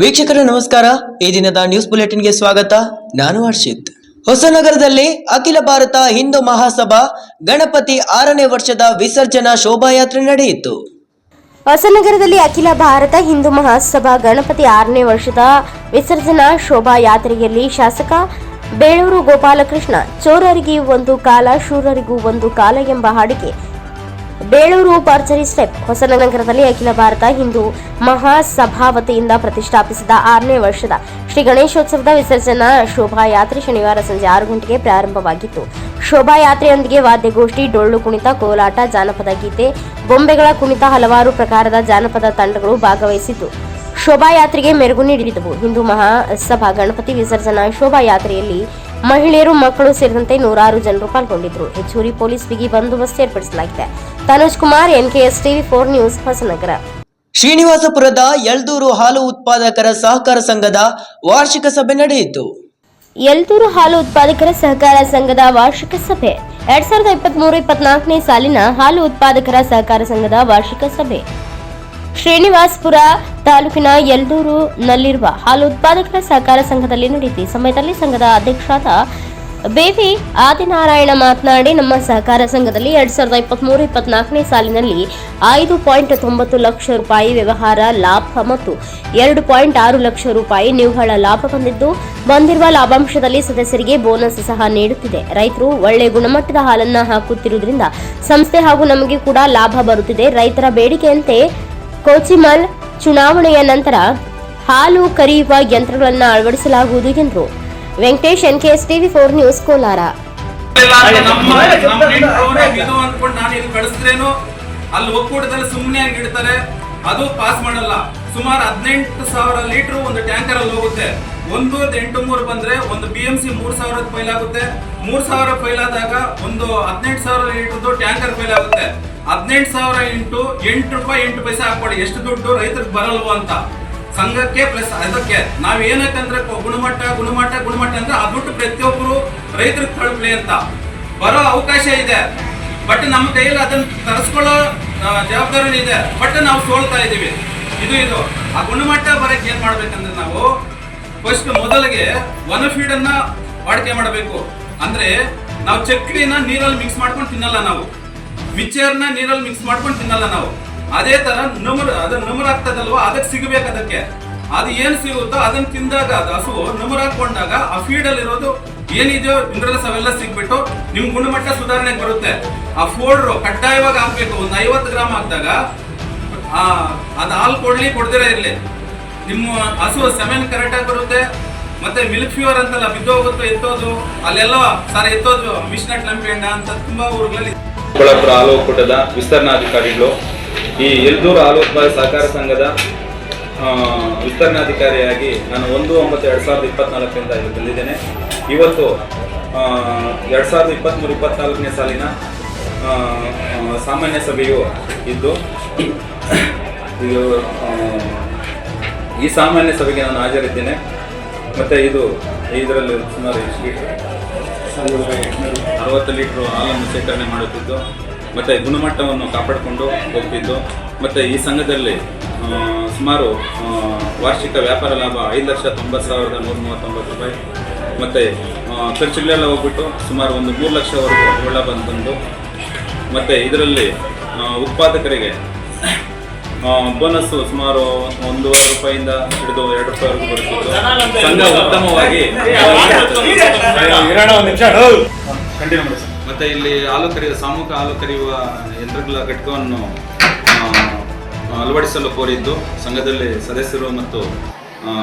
ವೀಕ್ಷಕರೇ ನಮಸ್ಕಾರ. ಈ ದಿನದ ನ್ಯೂಸ್ ಬುಲೆಟಿನ್ಗೆ ಸ್ವಾಗತ. ನಾನು ಹರ್ಷಿತ್. ಹೊಸನಗರದಲ್ಲಿ ಅಖಿಲ ಭಾರತ ಹಿಂದೂ ಮಹಾಸಭಾ ಗಣಪತಿ 6ನೇ ವರ್ಷದ ವಿಸರ್ಜನಾ ಶೋಭಾಯಾತ್ರೆ ನಡೆಯಿತು. ಹೊಸನಗರದಲ್ಲಿ ಅಖಿಲ ಭಾರತ ಹಿಂದೂ ಮಹಾಸಭಾ ಗಣಪತಿ 6ನೇ ವರ್ಷದ ವಿಸರ್ಜನಾ ಶೋಭಾಯಾತ್ರೆಯಲ್ಲಿ ಶಾಸಕ ಬೇಳೂರು ಗೋಪಾಲಕೃಷ್ಣ ಚೋರರಿಗೂ ಒಂದು ಕಾಲ ಶೂರರಿಗೂ ಒಂದು ಕಾಲ ಎಂಬ ಹಾಡಿಗೆ ಬೇಳೂರು ಪರ್ಚರಿ ಸ್ಟೆಪ್ ಹೊಸನಗರದಲ್ಲಿ ಅಖಿಲ ಭಾರತ ಹಿಂದೂ ಮಹಾಸಭಾ ವತಿಯಿಂದ ಪ್ರತಿಷ್ಠಾಪಿಸಿದ 6ನೇ ವರ್ಷದ ಶ್ರೀ ಗಣೇಶೋತ್ಸವದ ವಿಸರ್ಜನಾ ಶೋಭಾಯಾತ್ರೆ ಶನಿವಾರ ಸಂಜೆ 6 ಗಂಟೆಗೆ ಪ್ರಾರಂಭವಾಗಿತ್ತು. ಶೋಭಾಯಾತ್ರೆಯೊಂದಿಗೆ ವಾದ್ಯಗೋಷ್ಠಿ, ಡೊಳ್ಳು ಕುಣಿತ, ಕೋಲಾಟ, ಜಾನಪದ ಗೀತೆ, ಗೊಂಬೆಗಳ ಕುಣಿತ, ಹಲವಾರು ಪ್ರಕಾರದ ಜಾನಪದ ತಂಡಗಳು ಭಾಗವಹಿಸಿದ್ದು ಶೋಭಾಯಾತ್ರೆಗೆ ಮೆರುಗು ನೀಡಿದವು. ಹಿಂದೂ ಮಹಾಸಭಾ ಗಣಪತಿ ವಿಸರ್ಜನಾ ಶೋಭಾಯಾತ್ರೆಯಲ್ಲಿ ಮಹಿಳೆಯರು, ಮಕ್ಕಳು ಸೇರಿದಂತೆ ನೂರಾರು ಜನರು ಪಾಲ್ಗೊಂಡಿದ್ದರು. ಹೆಚ್ಚುವರಿ ಪೊಲೀಸ್ ಬಿಗಿ ಬಂದೋಬಸ್ತ್ ಏರ್ಪಡಿಸಲಾಗಿದೆ. Tanuj Kumar, NKS TV 4 news, Hosanagara. ಶ್ರೀನಿವಾಸಪುರದ ಯಲ್ದೂರು ಹಾಲು ಉತ್ಪಾದಕರ ಸಹಕಾರ ಸಂಘದ ವಾರ್ಷಿಕ ಸಭೆ ನಡೆಯಿತು. ಯಲ್ದೂರು ಹಾಲು ಉತ್ಪಾದಕರ ಸಹಕಾರ ಸಂಘದ ವಾರ್ಷಿಕ ಸಭೆ 2023-24ನೇ ಸಾಲಿನ ಹಾಲು ಉತ್ಪಾದಕರ ಸಹಕಾರ ಸಂಘದ ವಾರ್ಷಿಕ ಸಭೆ ಶ್ರೀನಿವಾಸಪುರ ತಾಲೂಕಿನ ಯಲ್ದೂರಿನಲ್ಲಿರುವ ಹಾಲು ಉತ್ಪಾದಕರ ಸಹಕಾರ ಸಂಘದಲ್ಲಿ ನಡೆಯಿತು. ಈ ಸಮಯದಲ್ಲಿ ಸಂಘದ ಅಧ್ಯಕ್ಷರಾದ ಬೇವಿ ಆದಿನಾರಾಯಣ ಮಾತನಾಡಿ, ನಮ್ಮ ಸಹಕಾರ ಸಂಘದಲ್ಲಿ 2023-24ನೇ ಸಾಲಿನಲ್ಲಿ 5.9 ಲಕ್ಷ ರೂಪಾಯಿ ವ್ಯವಹಾರ ಲಾಭ ಮತ್ತು 2.6 ಲಕ್ಷ ರೂಪಾಯಿ ನಿವ್ವಳ ಲಾಭ ಬಂದಿರುವ ಲಾಭಾಂಶದಲ್ಲಿ ಸದಸ್ಯರಿಗೆ ಬೋನಸ್ ಸಹ ನೀಡುತ್ತಿದೆ. ರೈತರು ಒಳ್ಳೆ ಗುಣಮಟ್ಟದ ಹಾಲನ್ನ ಹಾಕುತ್ತಿರುವುದರಿಂದ ಸಂಸ್ಥೆ ಹಾಗೂ ನಮಗೆ ಕೂಡ ಲಾಭ ಬರುತ್ತಿದೆ. ರೈತರ ಬೇಡಿಕೆಯಂತೆ ಕೋಚಿಮಲ್ ಚುನಾವಣೆಯ ನಂತರ ಹಾಲು ಕರೆಯುವ ಯಂತ್ರಗಳನ್ನು ಅಳವಡಿಸಲಾಗುವುದು ಎಂದರು. Venkatesh, NKS TV 4 news, Kolar. ಅಲ್ಲಿ ಒಕ್ಕೂಟದಲ್ಲಿ ಸುಮ್ಮನೆ ಇಡ್ತಾರೆ, ಅದು ಪಾಸ್ ಮಾಡಲ್ಲ. ಸುಮಾರು 18,000 ಲೀಟರ್ ಒಂದು ಟ್ಯಾಂಕರ್ ಅಲ್ಲಿ ಹೋಗುತ್ತೆ. 1.83 ಬಂದ್ರೆ ಒಂದು BMC 3,000 ಫೈಲ್ ಆಗುತ್ತೆ. 3,000 ಫೈಲ್ ಆದಾಗ ಒಂದು 18,000 ಲೀಟರ್ ಟ್ಯಾಂಕರ್ ಫೈಲ್ ಆಗುತ್ತೆ. 18,000 ಇಂಟು 8 ರೂಪಾಯಿ 8 ಪೈಸೆ ಹಾಕೊಡಿ, ಎಷ್ಟು ದುಡ್ಡು ರೈತರಿಗೆ ಬರಲ್ವ ಅಂತ. ಸಂಘಕ್ಕೆ ಪ್ಲಸ್ ಅದಕ್ಕೆ ನಾವ್ ಏನಕ್ಕಂದ್ರೆ ಗುಣಮಟ್ಟ ಅಂದ್ರೆ ಆ ದುಡ್ಡು ಪ್ರತಿಯೊಬ್ಬರು ರೈತರಿಗೆ ತಲುಪಲಿ ಅಂತ ಬರೋ ಅವಕಾಶ ಇದೆ. ಬಟ್ ನಮ್ಮ ಕೈಯಲ್ಲಿ ಅದನ್ನ ತರಿಸ್ಕೊಳ್ಳೋ ಜವಾಬ್ದಾರಿ ಇದೆ. ಬಟ್ ನಾವು ಸೋಲ್ತಾ ಇದೀವಿ. ಇದು ಆ ಗುಣಮಟ್ಟ ಬರಕ್ಕೆ ಏನ್ ಮಾಡ್ಬೇಕಂದ್ರೆ ನಾವು ಫಸ್ಟ್ ಮೊದಲಿಗೆ ಫೀಡ್ ಅನ್ನ ವಾಡಿಕೆ ಮಾಡಬೇಕು. ಅಂದ್ರೆ ನಾವು ಚಕ್ರಿನ ನೀರಲ್ಲಿ ಮಿಕ್ಸ್ ಮಾಡ್ಕೊಂಡು ತಿನ್ನಲ್ಲ, ನಾವು ಮಿಕ್ಚರ್ನ ನೀರಲ್ಲಿ ಮಿಕ್ಸ್ ಮಾಡ್ಕೊಂಡು ತಿನ್ನಲ್ಲ ನಾವು. ಅದೇ ತರ ನಮರ್ ಆಗ್ತದಲ್ವಾ, ಅದಕ್ಕೆ ಸಿಗಬೇಕು. ಅದಕ್ಕೆ ಅದು ಏನ್ ಸಿಗುತ್ತೋ ಅದನ್ನ ತಿಂದಾಗ ಅದು ಹಸು ನಮರ್ ಹಾಕೊಂಡಾಗ ಆ ಫೀಡ್ ಅಲ್ಲಿ ಇರೋದು ಏನಿದೆಯೋ ಮಿನರಲ್ಸ್ ಅವೆಲ್ಲ ಸಿಗ್ಬಿಟ್ಟು ನಿಮ್ ಗುಣಮಟ್ಟ ಸುಧಾರಣೆ ಬರುತ್ತೆ. ಆ ಫೋಡ್ರು ಕಡ್ಡಾಯವಾಗಿ ಹಾಕ್ಬೇಕು. ಒಂದು 50 ಗ್ರಾಮ್ ಹಾಕಿದಾಗ ಅದು ಹಾಲು ಕೊಡ್ದಿರ ಇರ್ಲಿ, ನಿಮ್ಮ ಹಸು ಸೆಮೆನ್ ಕರೆಕ್ಟ್ ಆಗಿ ಬರುತ್ತೆ. ಮತ್ತೆ ಮಿಲ್ಕ್ ಫ್ಯೂರ್ ಅಂತಲ್ಲ, ಬಿದ್ದೋಗುತ್ತೆ ಎತ್ತೋದು, ಅಲ್ಲೆಲ್ಲ ಸಾರಿ ಎತ್ತೋದು ಮಿಶ್ನಟ್ ಲಂಪೆಂಡ ಅಂತ ತುಂಬಾ ಊರುಗಳಲ್ಲಿ. ಚಿಕ್ಕಬಳ್ಳಾಪುರ ಹಾಲು ಒಕ್ಕೂಟದ ವಿಸ್ತರಣಾಧಿಕಾರಿಗಳು ಈ ಯಲ್ದೂರು ಹಾಲು ಉತ್ಪಾದಕ ಸಹಕಾರ ಸಂಘದ ವಿಸ್ತರಣಾಧಿಕಾರಿಯಾಗಿ ನಾನು 1/9/2024ರಿಂದ ಇಲ್ಲಿ ಬಂದಿದ್ದೇನೆ. ಇವತ್ತು 2023-24ನೇ ಸಾಲಿನ ಸಾಮಾನ್ಯ ಸಭೆಯು ಇದ್ದು, ಈ ಸಾಮಾನ್ಯ ಸಭೆಗೆ ನಾನು ಹಾಜರಿದ್ದೇನೆ. ಮತ್ತು ಇದರಲ್ಲಿ ಸುಮಾರು 60 ಲೀಟ್ರು ಹಾಲನ್ನು ಶೇಖರಣೆ ಮಾಡುತ್ತಿದ್ದು, ಮತ್ತು ಗುಣಮಟ್ಟವನ್ನು ಕಾಪಾಡಿಕೊಂಡು ಹೋಗ್ತಿದ್ದು, ಮತ್ತು ಈ ಸಂಘದಲ್ಲಿ ಸುಮಾರು ವಾರ್ಷಿಕ ವ್ಯಾಪಾರ ಲಾಭ 5,90,139 ರೂಪಾಯಿ, ಮತ್ತು ಖರ್ಚುಗಳೆಲ್ಲ ಹೋಗ್ಬಿಟ್ಟು ಸುಮಾರು ಒಂದು 3 ಲಕ್ಷವರೆಗೂ ಒಳ್ಳೆ ಬಂದು, ಮತ್ತು ಇದರಲ್ಲಿ ಉತ್ಪಾದಕರಿಗೆ ಬೋನಸ್ಸು ಸುಮಾರು 1.5 ರೂಪಾಯಿಂದ ಹಿಡಿದು 2 ರೂಪಾಯಿವರೆಗೂ ಬರುತ್ತಿದ್ದು, ಸಂಘ ಉತ್ತಮವಾಗಿ ಮತ್ತೆ ಇಲ್ಲಿ ಸಾಮೂಹಿಕ ಹಾಲು ಕರೆಯುವ ಯಂತ್ರಗಳ ಘಟಕವನ್ನು ಅಳವಡಿಸಲು ಕೋರಿದ್ದು, ಸಂಘದಲ್ಲಿ ಸದಸ್ಯರು ಮತ್ತು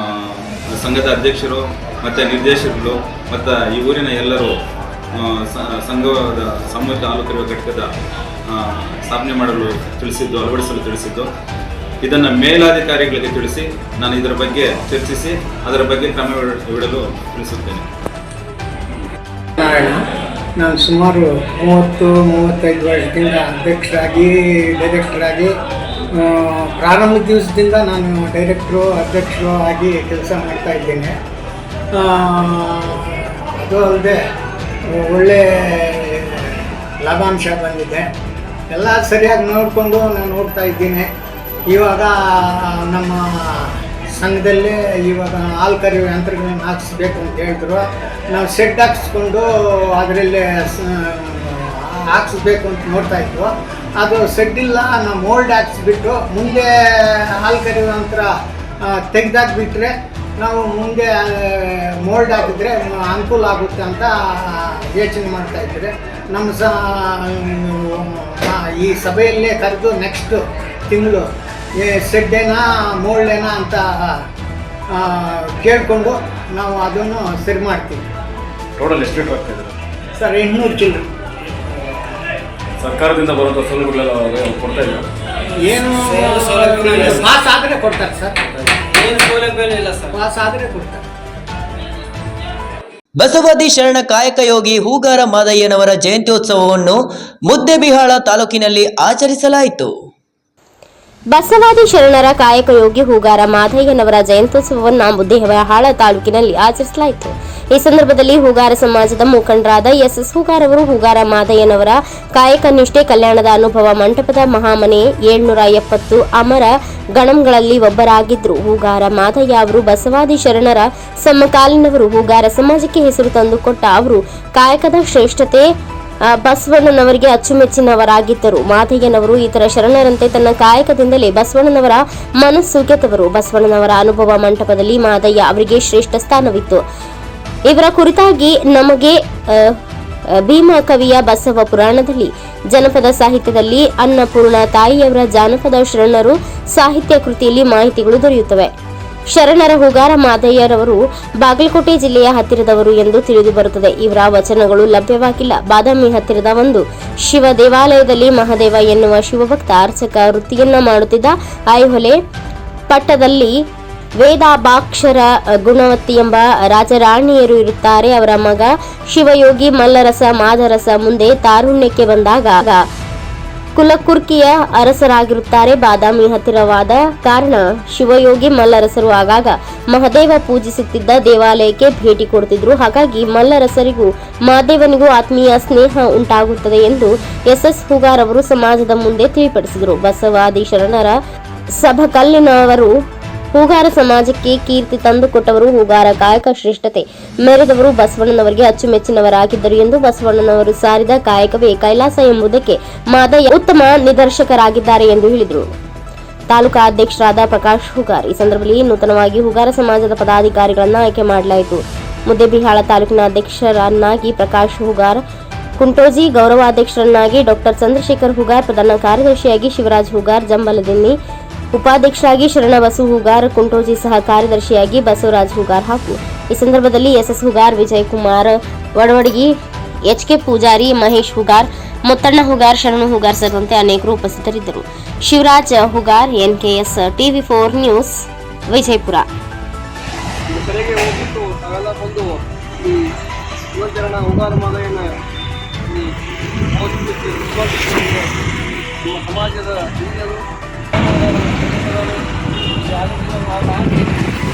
ಸಂಘದ ಅಧ್ಯಕ್ಷರು ಮತ್ತು ನಿರ್ದೇಶಕರು ಮತ್ತು ಈ ಊರಿನ ಎಲ್ಲರೂ ಸಂಘದ ಸಾಮೂಹಿಕ ಹಾಲು ಕರೆಯುವ ಘಟಕದ ಸ್ಥಾಪನೆ ಮಾಡಲು ಅಳವಡಿಸಲು ತಿಳಿಸಿದ್ದು, ಇದನ್ನು ಮೇಲಾಧಿಕಾರಿಗಳಿಗೆ ತಿಳಿಸಿ ನಾನು ಇದರ ಬಗ್ಗೆ ಚರ್ಚಿಸಿ ಅದರ ಬಗ್ಗೆ ಕ್ರಮವಿಡಲು ತಿಳಿಸುತ್ತೇನೆ. ನಾನು ಸುಮಾರು 30-35 ವರ್ಷದಿಂದ ಅಧ್ಯಕ್ಷರಾಗಿ ಡೈರೆಕ್ಟರಾಗಿ ಪ್ರಾರಂಭದ ದಿವಸದಿಂದ ನಾನು ಅಧ್ಯಕ್ಷರು ಆಗಿ ಕೆಲಸ ಮಾಡ್ತಾ ಇದ್ದೇನೆ. ಅದು ಅಲ್ಲದೆ ಒಳ್ಳೆ ಲಾಭಾಂಶ ಬಂದಿದೆ. ಎಲ್ಲ ಸರಿಯಾಗಿ ನೋಡಿಕೊಂಡು ನಾನು ಹೋಗ್ತಾ ಇದ್ದೀನಿ. ಇವಾಗ ನಮ್ಮ ಸಂಘದಲ್ಲೇ ಇವಾಗ ಹಾಲು ಕರೆಯುವ ಯಂತ್ರಗಳನ್ನ ಹಾಕಿಸ್ಬೇಕು ಅಂತ ಹೇಳಿದ್ರು. ನಾವು ಶೆಡ್ ಹಾಕಿಸ್ಕೊಂಡು ಅದರಲ್ಲೇ ಹಾಕಿಸ್ಬೇಕು ಅಂತ ನೋಡ್ತಾ ಇದ್ವು. ಅದು ಶೆಡ್ ಇಲ್ಲ, ನಾವು ಮೋಲ್ಡ್ ಹಾಕಿಸ್ಬಿಟ್ಟು ಮುಂದೆ ಹಾಲು ಕರೆಯುವ ಯಂತ್ರ ತೆಗೆದಾಕ್ಬಿಟ್ರೆ ನಾವು ಮುಂದೆ ಮೋಲ್ಡ್ ಹಾಕಿದ್ರೆ ಅನುಕೂಲ ಆಗುತ್ತೆ ಅಂತ ಯೋಚನೆ ಮಾಡ್ತಾ ಇದ್ದಾರೆ. ನಮ್ಮ ಈ ಸಭೆಯಲ್ಲೇ ಕರೆದು ನೆಕ್ಸ್ಟ್ ತಿಂಗಳು ಶೆಡ್ಡೇನಾ ಮೋಲ್ಡೇನಾ ಅಂತ ಕೇಳಿಕೊಂಡು ನಾವು ಅದನ್ನು ಸರಿ ಮಾಡ್ತೀವಿ. ಟೋಟಲ್ ಎಷ್ಟು ಲೀಟರ್ ಆಗ್ತಾ ಇದ್ದಾರೆ ಸರ್? 800 ಚಿಲ್ಲರೆ. ಸರ್ಕಾರದಿಂದ ಬರೋದು ಸೌಲಭ್ಯಗಳೆಲ್ಲ ಕೊಡ್ತಾ ಇದ್ದಾರೆ? ಏನು ಪಾಸ್ ಆದರೆ ಕೊಡ್ತಾರೆ ಸರ್, ಪಾಸ್ ಆದರೆ ಕೊಡ್ತಾರೆ. ಬಸವಾದಿ ಶರಣ ಕಾಯಕ ಯೋಗಿ ಹೂಗಾರ ಮಾದಯ್ಯನವರ ಜಯಂತ್ಯೋತ್ಸವವನ್ನು ಮುದ್ದೇಬಿಹಾಳ ತಾಲೂಕಿನಲ್ಲಿ ಆಚರಿಸಲಾಯಿತು. ಬಸವಾದಿ ಶರಣರ ಕಾಯಕ ಯೋಗಿ ಹೂಗಾರ ಮಾದಯ್ಯನವರ ಜಯಂತ್ಯೋತ್ಸವವನ್ನು ಮುದ್ದೇಬಿಹಾಳ ತಾಲೂಕಿನಲ್ಲಿ ಆಚರಿಸಲಾಯಿತು. ಈ ಸಂದರ್ಭದಲ್ಲಿ ಹೂಗಾರ ಸಮಾಜದ ಮುಖಂಡರಾದ ಎಸ್ ಹೂಗಾರ್ ಅವರು ಹೂಗಾರ ಮಾದಯ್ಯನವರ ಕಾಯಕ ನಿಷ್ಠೆ ಕಲ್ಯಾಣದ ಅನುಭವ ಮಂಟಪದ ಮಹಾಮನೆ 770 ಅಮರ ಗಣಂಗಳಲ್ಲಿ ಒಬ್ಬರಾಗಿದ್ದರು. ಹೂಗಾರ ಮಾದಯ್ಯ ಅವರು ಬಸವಾದಿ ಶರಣರ ಸಮಕಾಲೀನವರು. ಹೂಗಾರ ಸಮಾಜಕ್ಕೆ ಹೆಸರು ತಂದುಕೊಟ್ಟ ಅವರು ಕಾಯಕದ ಶ್ರೇಷ್ಠತೆ ಬಸವಣ್ಣನವರಿಗೆ ಅಚ್ಚುಮೆಚ್ಚಿನವರಾಗಿದ್ದರು. ಮಾದಯ್ಯನವರು ಇತರ ಶರಣರಂತೆ ತನ್ನ ಕಾಯಕದಿಂದಲೇ ಬಸವಣ್ಣನವರ ಮನಸ್ಸು ಗೆದ್ದವರು. ಬಸವಣ್ಣನವರ ಅನುಭವ ಮಂಟಪದಲ್ಲಿ ಮಾದಯ್ಯ ಅವರಿಗೆ ಶ್ರೇಷ್ಠ ಸ್ಥಾನವಿತ್ತು. ಇವರ ಕುರಿತಾಗಿ ನಮಗೆ ಭೀಮ ಕವಿಯ ಬಸವ ಪುರಾಣದಲ್ಲಿ, ಜನಪದ ಸಾಹಿತ್ಯದಲ್ಲಿ ಅನ್ನಪೂರ್ಣ ತಾಯಿಯವರ ಜಾನಪದ ಶರಣರು ಸಾಹಿತ್ಯ ಕೃತಿಯಲ್ಲಿ ಮಾಹಿತಿಗಳು ದೊರೆಯುತ್ತವೆ. ಶರಣರ ಹೂಗಾರ ಮಾದಯ್ಯರವರು ಬಾಗಲಕೋಟೆ ಜಿಲ್ಲೆಯ ಹತ್ತಿರದವರು ಎಂದು ತಿಳಿದು ಬರುತ್ತದೆ. ಇವರ ವಚನಗಳು ಲಭ್ಯವಾಗಿಲ್ಲ. ಬಾದಾಮಿ ಹತ್ತಿರದ ಒಂದು ಶಿವ ದೇವಾಲಯದಲ್ಲಿ ಮಹಾದೇವ ಎನ್ನುವ ಶಿವಭಕ್ತ ಅರ್ಚಕ ವೃತ್ತಿಯನ್ನ ಮಾಡುತ್ತಿದ್ದ. ಐಹೊಳೆ ಪಟ್ಟದಲ್ಲಿ ವೇದಾಭಾಕ್ಷರ ಗುಣವತಿ ಎಂಬ ರಾಜರಾಣಿಯರು ಇರುತ್ತಾರೆ. ಅವರ ಮಗ ಶಿವಯೋಗಿ ಮಲ್ಲರಸ ಮಾದರಸ ಮುಂದೆ ತಾರುಣ್ಯಕ್ಕೆ ಬಂದಾಗ ಕುಲಕುರ್ಕಿಯ ಅರಸರಾಗಿರುತ್ತಾರೆ. ಬಾದಾಮಿ ಹತ್ತಿರವಾದ ಕಾರಣ ಶಿವಯೋಗಿ ಮಲ್ಲರಸರು ಆಗಾಗ ಮಹಾದೇವ ಪೂಜಿಸುತ್ತಿದ್ದ ದೇವಾಲಯಕ್ಕೆ ಭೇಟಿ ಕೊಡುತ್ತಿದ್ರು. ಹಾಗಾಗಿ ಮಲ್ಲರಸರಿಗೂ ಮಹಾದೇವನಿಗೂ ಆತ್ಮೀಯ ಸ್ನೇಹ ಉಂಟಾಗುತ್ತದೆ ಎಂದು ಎಸ್ ಹೂಗಾರ್ ಅವರು ಸಮಾಜದ ಮುಂದೆ ತಿಳಿಪಡಿಸಿದರು. ಬಸವಾದಿ ಶರಣರ ಸಭಕಲ್ಲಿನವರು ಹೂಗಾರ ಸಮಾಜಕ್ಕೆ ಕೀರ್ತಿ ತಂದುಕೊಟ್ಟವರು. ಹೂಗಾರ ಕಾಯಕ ಶ್ರೇಷ್ಠತೆ ಮೆರೆದವರು. ಬಸವಣ್ಣನವರಿಗೆ ಅಚ್ಚುಮೆಚ್ಚಿನವರಾಗಿದ್ದರು ಎಂದು ಬಸವಣ್ಣನವರು ಸಾರಿದ ಕಾಯಕವೇ ಕೈಲಾಸ ಎಂಬುದಕ್ಕೆ ಮಾದಯ್ಯ ಉತ್ತಮ ನಿದರ್ಶಕರಾಗಿದ್ದಾರೆ ಎಂದು ಹೇಳಿದರು. ತಾಲೂಕಾ ಅಧ್ಯಕ್ಷರಾದ ಪ್ರಕಾಶ್ ಹೂಗಾರ್ ಈ ಸಂದರ್ಭದಲ್ಲಿ ನೂತನವಾಗಿ ಹೂಗಾರ ಸಮಾಜದ ಪದಾಧಿಕಾರಿಗಳನ್ನು ಆಯ್ಕೆ ಮಾಡಲಾಯಿತು. ಮುದ್ದೇಬಿಹಾಳ ತಾಲೂಕಿನ ಅಧ್ಯಕ್ಷರನ್ನಾಗಿ ಪ್ರಕಾಶ್ ಹೂಗಾರ್, ಕುಂಟೋಜಿ ಗೌರವಾಧ್ಯಕ್ಷರನ್ನಾಗಿ ಡಾಕ್ಟರ್ ಚಂದ್ರಶೇಖರ್ ಹೂಗಾರ್, ಪ್ರಧಾನ ಕಾರ್ಯದರ್ಶಿಯಾಗಿ ಶಿವರಾಜ್ ಹೂಗಾರ್, ಜಂಬಲದಿನ್ನಿ ಉಪಾಧ್ಯಕ್ಷರಾಗಿ ಶರಣಬಸು ಹೂಗಾರ್, ಕುಂಟೋಜಿ ಸಹ ಕಾರ್ಯದರ್ಶಿಯಾಗಿ ಬಸವರಾಜ್ ಹೂಗಾರ್ ಹಾಗೂ ಈ ಸಂದರ್ಭದಲ್ಲಿ ಎಸ್ ಹೂಗಾರ್, ವಿಜಯ್ ಕುಮಾರ್ ವಡವಡಗಿ, HK ಪೂಜಾರಿ, ಮಹೇಶ್ ಹೂಗಾರ್, ಮುತ್ತಣ್ಣ ಹೂಗಾರ್, ಶರಣು ಹೂಗಾರ್ ಸೇರಿದಂತೆ ಅನೇಕರು ಉಪಸ್ಥಿತರಿದ್ದರು. Shivaraj Hugar, NKS TV4 news, Vijayapura. ಕಡೆಗೆ ಹೋಗ್ಬಿಟ್ಟು ತಾವೆಲ್ಲ ಬಂದು ಈ ಯುವಚರಣ ಹೂಗಾರ ಮಾದಯ್ಯನ ನಮ್ಮ ಸಮಾಜದ ಹಿರಿಯರು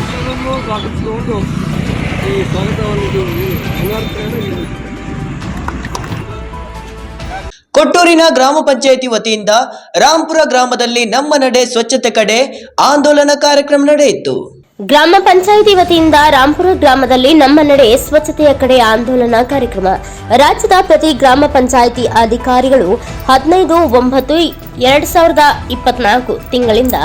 ಎಲ್ಲರನ್ನೂ ಸ್ವಾಗತಿಸಿಕೊಂಡು ಈ ಸ್ವಾಗತವನ್ನು ಕೊಟ್ಟೂರಿನ ಗ್ರಾಮ ಪಂಚಾಯಿತಿ ವತಿಯಿಂದ ರಾಂಪುರ ಗ್ರಾಮದಲ್ಲಿ ನಮ್ಮ ನಡೆ ಸ್ವಚ್ಛತೆ ಕಡೆ ಆಂದೋಲನ ಕಾರ್ಯಕ್ರಮ ನಡೆಯಿತು. ಗ್ರಾಮ ಪಂಚಾಯಿತಿ ವತಿಯಿಂದ ರಾಂಪುರ ಗ್ರಾಮದಲ್ಲಿ ನಮ್ಮ ನಡೆ ಸ್ವಚ್ಛತೆಯ ಕಡೆ ಆಂದೋಲನ ಕಾರ್ಯಕ್ರಮ. ರಾಜ್ಯದ ಪ್ರತಿ ಗ್ರಾಮ ಪಂಚಾಯಿತಿ ಅಧಿಕಾರಿಗಳು 15/9/2024 ತಿಂಗಳಿಂದ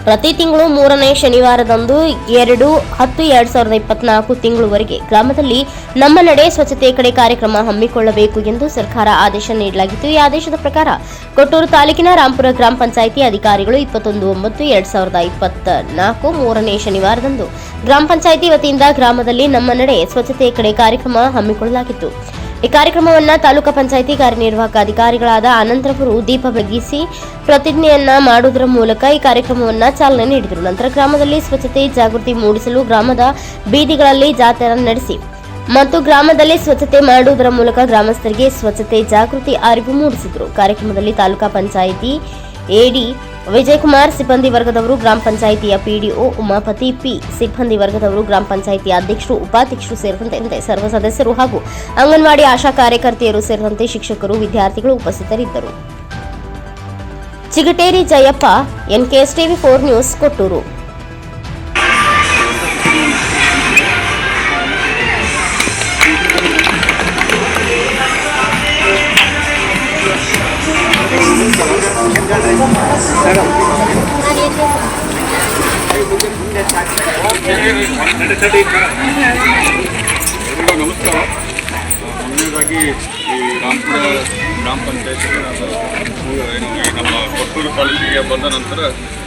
ಪ್ರತಿ ತಿಂಗಳು 3ನೇ ಶನಿವಾರದಂದು 2/10/2024 ತಿಂಗಳವರೆಗೆ ಗ್ರಾಮದಲ್ಲಿ ನಮ್ಮ ನಡೆ ಸ್ವಚ್ಛತೆ ಕಡೆ ಕಾರ್ಯಕ್ರಮ ಹಮ್ಮಿಕೊಳ್ಳಬೇಕು ಎಂದು ಸರ್ಕಾರ ಆದೇಶ ನೀಡಲಾಗಿತ್ತು. ಈ ಆದೇಶದ ಪ್ರಕಾರ ಕೊಟ್ಟೂರು ತಾಲೂಕಿನ ರಾಂಪುರ ಗ್ರಾಮ ಪಂಚಾಯಿತಿ ಅಧಿಕಾರಿಗಳು 21/9/2024 3ನೇ ಶನಿವಾರದಂದು ಗ್ರಾಮ ಪಂಚಾಯಿತಿ ವತಿಯಿಂದ ಗ್ರಾಮದಲ್ಲಿ ನಮ್ಮ ನಡೆ ಸ್ವಚ್ಛತೆ ಕಡೆ ಕಾರ್ಯಕ್ರಮ ಹಮ್ಮಿಕೊಳ್ಳಲಾಗಿತ್ತು. ಈ ಕಾರ್ಯಕ್ರಮವನ್ನು ತಾಲೂಕಾ ಪಂಚಾಯಿತಿ ಕಾರ್ಯನಿರ್ವಾಹಕ ಅಧಿಕಾರಿಗಳಾದ ಅನಂತರವರು ದೀಪ ಬೆಳಗಿಸಿ ಪ್ರತಿಜ್ಞೆಯನ್ನ ಮಾಡುವುದರ ಮೂಲಕ ಈ ಕಾರ್ಯಕ್ರಮವನ್ನು ಚಾಲನೆ ನೀಡಿದರು. ನಂತರ ಗ್ರಾಮದಲ್ಲಿ ಸ್ವಚ್ಛತೆ ಜಾಗೃತಿ ಮೂಡಿಸಲು ಗ್ರಾಮದ ಬೀದಿಗಳಲ್ಲಿ ಜಾಥಾ ನಡೆಸಿ ಮತ್ತು ಗ್ರಾಮದಲ್ಲಿ ಸ್ವಚ್ಛತೆ ಮಾಡುವುದರ ಮೂಲಕ ಗ್ರಾಮಸ್ಥರಿಗೆ ಸ್ವಚ್ಛತೆ ಜಾಗೃತಿ ಅರಿವು ಮೂಡಿಸಿದರು. ಕಾರ್ಯಕ್ರಮದಲ್ಲಿ ತಾಲೂಕಾ ಪಂಚಾಯಿತಿ AD ವಿಜಯಕುಮಾರ್, ಸಿಬ್ಬಂದಿ ವರ್ಗದವರು, ಗ್ರಾಮ ಪಂಚಾಯಿತಿಯ PDO ಉಮಾಪತಿ P, ಸಿಬ್ಬಂದಿ ವರ್ಗದವರು, ಗ್ರಾಮ ಪಂಚಾಯಿತಿ ಅಧ್ಯಕ್ಷರು, ಉಪಾಧ್ಯಕ್ಷರು ಸೇರಿದಂತೆ ಸರ್ವ ಸದಸ್ಯರು ಹಾಗೂ ಅಂಗನವಾಡಿ ಆಶಾ ಕಾರ್ಯಕರ್ತೆಯರು ಸೇರಿದಂತೆ ಶಿಕ್ಷಕರು, ವಿದ್ಯಾರ್ಥಿಗಳು ಉಪಸ್ಥಿತರಿದ್ದರು. Chigateri Jayappa, NKS TV4 news, Kotturu. ಎಲ್ಲರಿಗೂ ನಮಸ್ಕಾರ. ಮೊದಲನೇದಾಗಿ ಈ ರಾಮಪುರ ಗ್ರಾಮ ಪಂಚಾಯತ್ ಏನು ಈ ನಮ್ಮ ಕೊಟ್ಟೂರು ತಾಲೂಕಿಗೆ ಬಂದ ನಂತರ